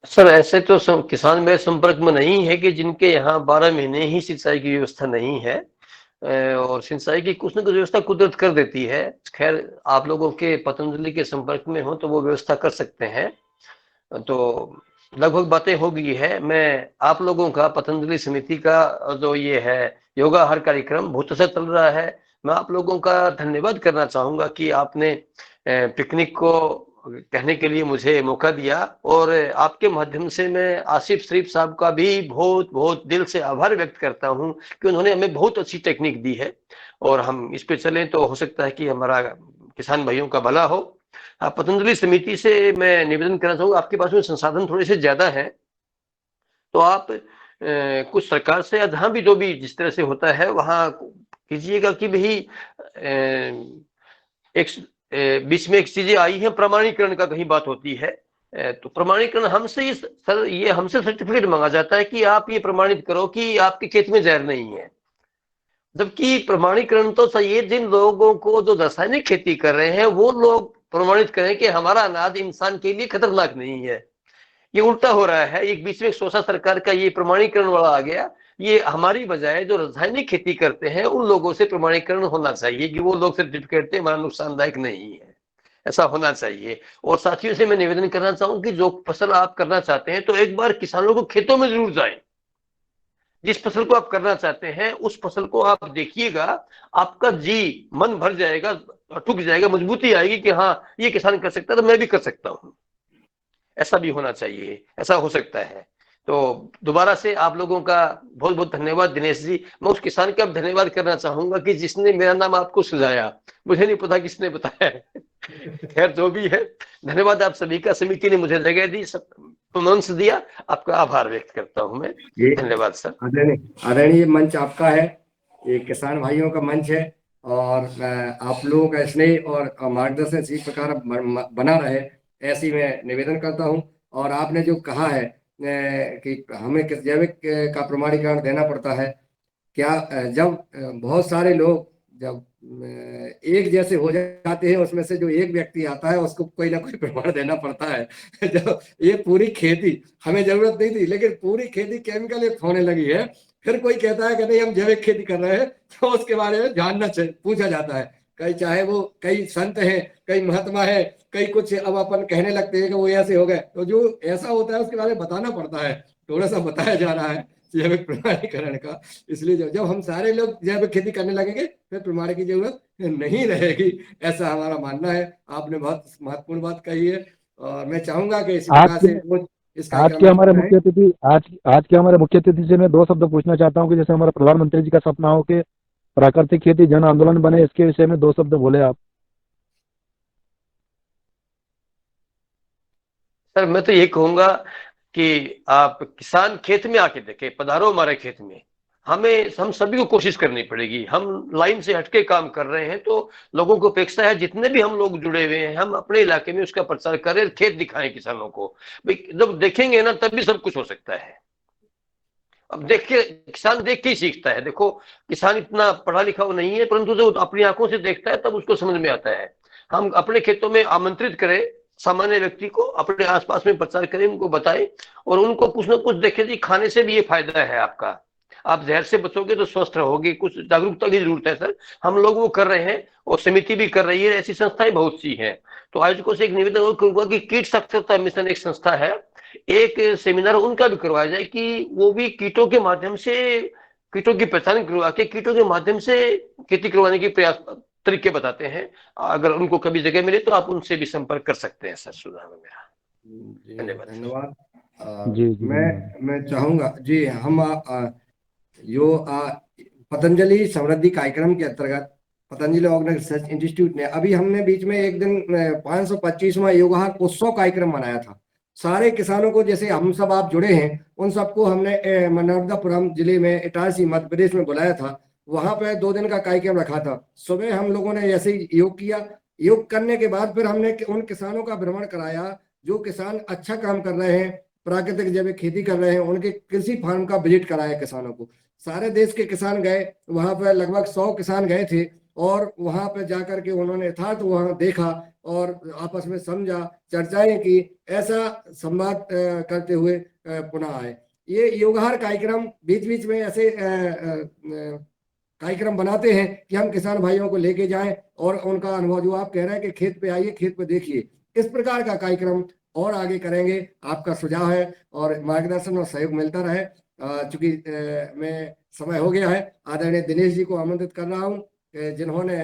सर। ऐसे तो किसान मेरे संपर्क में नहीं है कि जिनके यहाँ 12 महीने ही सिंचाई की व्यवस्था नहीं है, और सिंचाई की कुछ न कुछ व्यवस्था कुदरत कर देती है। खैर, आप लोगों के पतंजलि के संपर्क में हो तो वो व्यवस्था कर सकते हैं, तो लगभग बातें हो गई है। मैं आप लोगों का पतंजलि समिति का जो ये है योगा हर कार्यक्रम बहुत अच्छा चल रहा है। मैं आप लोगों का धन्यवाद करना चाहूंगा कि आपने पिकनिक को कहने के लिए मुझे मौका दिया, और आपके माध्यम से मैं आसिफ शरीफ साहब का भी बहुत बहुत दिल से आभार व्यक्त करता हूं कि उन्होंने हमें बहुत अच्छी टेक्निक दी है, और हम इस पे चलें तो हो सकता है कि हमारा किसान भाइयों का भला हो। पतंजलि समिति से मैं निवेदन करना चाहूंगा, आपके पास में संसाधन थोड़े से ज्यादा है, तो आप कुछ सरकार से या जहां भी जो भी जिस तरह से होता है वहां कीजिएगा कि भाई एक बीच में एक चीजें आई है, प्रमाणीकरण का कहीं बात होती है, तो प्रमाणीकरण हमसे ये हमसे सर्टिफिकेट मांगा जाता है कि आप ये प्रमाणित करो कि आपके खेत में जहर नहीं है, जबकि प्रमाणीकरण तो चाहिए जिन लोगों को जो रासायनिक खेती कर रहे हैं वो लोग प्रमाणित करें कि हमारा अनाज इंसान के लिए खतरनाक नहीं है। ये उल्टा हो रहा है, एक बीच में सोचा सरकार का ये प्रमाणीकरण वाला आ गया, ये हमारी बजाय जो रासायनिक खेती करते हैं उन लोगों से प्रमाणीकरण होना चाहिए कि वो लोग सर्टिफिकेट दें, हमारा नुकसानदायक नहीं है, ऐसा होना चाहिए। और साथियों से मैं निवेदन करना चाहूँ कि जो फसल आप करना चाहते हैं तो एक बार किसानों को खेतों में जरूर जाएं, जिस फसल को आप करना चाहते हैं उस फसल को आप देखिएगा, आपका जी मन भर जाएगा, ठुक जाएगा, मजबूती आएगी कि हाँ ये किसान कर सकता है तो मैं भी कर सकता हूँ। ऐसा भी होना चाहिए, ऐसा हो सकता है। तो दोबारा से आप लोगों का बहुत बहुत धन्यवाद दिनेश जी। मैं उस किसान का धन्यवाद करना चाहूंगा कि जिसने मेरा नाम आपको सुझाया, मुझे नहीं पता किसने बताया खैर जो भी है, धन्यवाद आप सभी का। समिति ने मुझे जगह दी, सब मंच दिया, आपका आभार व्यक्त करता हूं मैं। धन्यवाद सर। आदरणीय मंच आपका है, ये किसान भाइयों का मंच है, और आप लोगों का स्नेह और मार्गदर्शन इसी प्रकार बना रहे, ऐसी मैं निवेदन करता हूं। और आपने जो कहा है कि हमें किस जैविक का प्रमाणीकरण देना पड़ता है, क्या जब बहुत सारे लोग जब एक जैसे हो जाते हैं, उसमें से जो एक व्यक्ति आता है उसको कोई ना कोई प्रमाण देना पड़ता है जब ये पूरी खेती हमें जरूरत नहीं थी, लेकिन पूरी खेती केमिकल युक्त होने लगी है, फिर कोई कहता है कि नहीं हम जैविक खेती कर रहे हैं, तो उसके बारे में जानना चाहिए, पूछा जाता है। कई चाहे वो कई संत हैं, कई महात्मा है, कई कुछ अब अपन कहने लगते हैं कि वो ऐसे हो गए, तो जो ऐसा होता है उसके बारे में बताना पड़ता है, थोड़ा सा बताया जा रहा है जैविक प्रमाणीकरण का। इसलिए जब हम सारे लोग जैविक खेती करने लगेंगे फिर प्रमाण की जरूरत नहीं रहेगी, ऐसा हमारा मानना है। आपने बहुत महत्वपूर्ण बात कही है, और मैं चाहूंगा कि इसी प्रकार से आज के हमारे मुख्य अतिथि से मैं 2 शब्द पूछना चाहता हूं कि जैसे हमारे प्रधानमंत्री जी का सपना हो कि प्राकृतिक खेती जन आंदोलन बने, इसके विषय में 2 शब्द बोले आप। सर मैं तो ये कहूंगा कि आप किसान खेत में आके देखें, पधारो हमारे खेत में। हम सभी को कोशिश करनी पड़ेगी, हम लाइन से हटके काम कर रहे हैं तो लोगों को अपेक्षा है, जितने भी हम लोग जुड़े हुए हैं, हम अपने इलाके में उसका प्रचार करें, खेत दिखाएं किसानों को। भाई जब देखेंगे ना तब भी सब कुछ हो सकता है। अब देखिए किसान देख के ही सीखता है, देखो किसान इतना पढ़ा लिखा नहीं है, परंतु जब अपनी आंखों से देखता है तब उसको समझ में आता है। हम अपने खेतों में आमंत्रित करें सामान्य व्यक्ति को, अपने आसपास में प्रचार करें, उनको बताएं, और उनको कुछ ना कुछ देखें जी खाने से भी ये फायदा है आपका, आप जहर से बचोगे तो स्वस्थ रहोगे। कुछ जागरूकता की जरूरत है सर, हम लोग वो कर रहे हैं और समिति भी कर रही है, ऐसी संस्थाएं बहुत सी हैं। तो आयोजकों से एक निवेदन और करूंगा कि कीट साक्षरता मिशन एक संस्था है, एक सेमिनार उनका भी करवाया जाए कि वो भी कीटों के माध्यम से कीटों की पहचान करवा के कीटों के माध्यम से खेती करवाने की प्रयास तरीके बताते हैं। अगर उनको कभी जगह मिले तो आप उनसे भी संपर्क कर सकते हैं सर। सुधार मेरा धन्यवाद। मैं चाहूंगा जी, हम पतंजलि समृद्धि कार्यक्रम के अंतर्गत पतंजलि ऑर्गेनिक रिसर्च इंस्टीट्यूट ने अभी हमने बीच में एक दिन 525वां योगाहार उत्सव कार्यक्रम मनाया था। सारे किसानों को, जैसे हम सब आप जुड़े हैं, उन सबको हमने नर्मदापुरम जिले में इटारसी मध्य प्रदेश में बुलाया था। वहां पे 2 दिन का कार्यक्रम रखा था। सुबह हम लोगों ने ऐसे ही योग किया, योग करने के बाद फिर हमने उन किसानों का भ्रमण कराया जो किसान अच्छा काम कर रहे हैं, प्राकृतिक जैविक खेती कर रहे हैं, उनके कृषि फार्म का विजिट कराया किसानों को। सारे देश के किसान गए, वहां पर लगभग 100 किसान गए थे, और वहां पर जाकर के उन्होंने यथार्थ वहां देखा और आपस में समझा, चर्चाएं की, ऐसा संवाद करते हुए पुनः आए। ये योगाहार कार्यक्रम बीच बीच में ऐसे कार्यक्रम बनाते हैं कि हम किसान भाइयों को लेके जाएं और उनका अनुभव, जो आप कह रहे हैं कि खेत पे आइए, खेत पे देखिए, इस प्रकार का कार्यक्रम और आगे करेंगे। आपका सुझाव है और मार्गदर्शन और सहयोग मिलता रहे। चूंकि मैं समय हो गया है, आदरणीय दिनेश जी को आमंत्रित कर रहा हूं जिन्होंने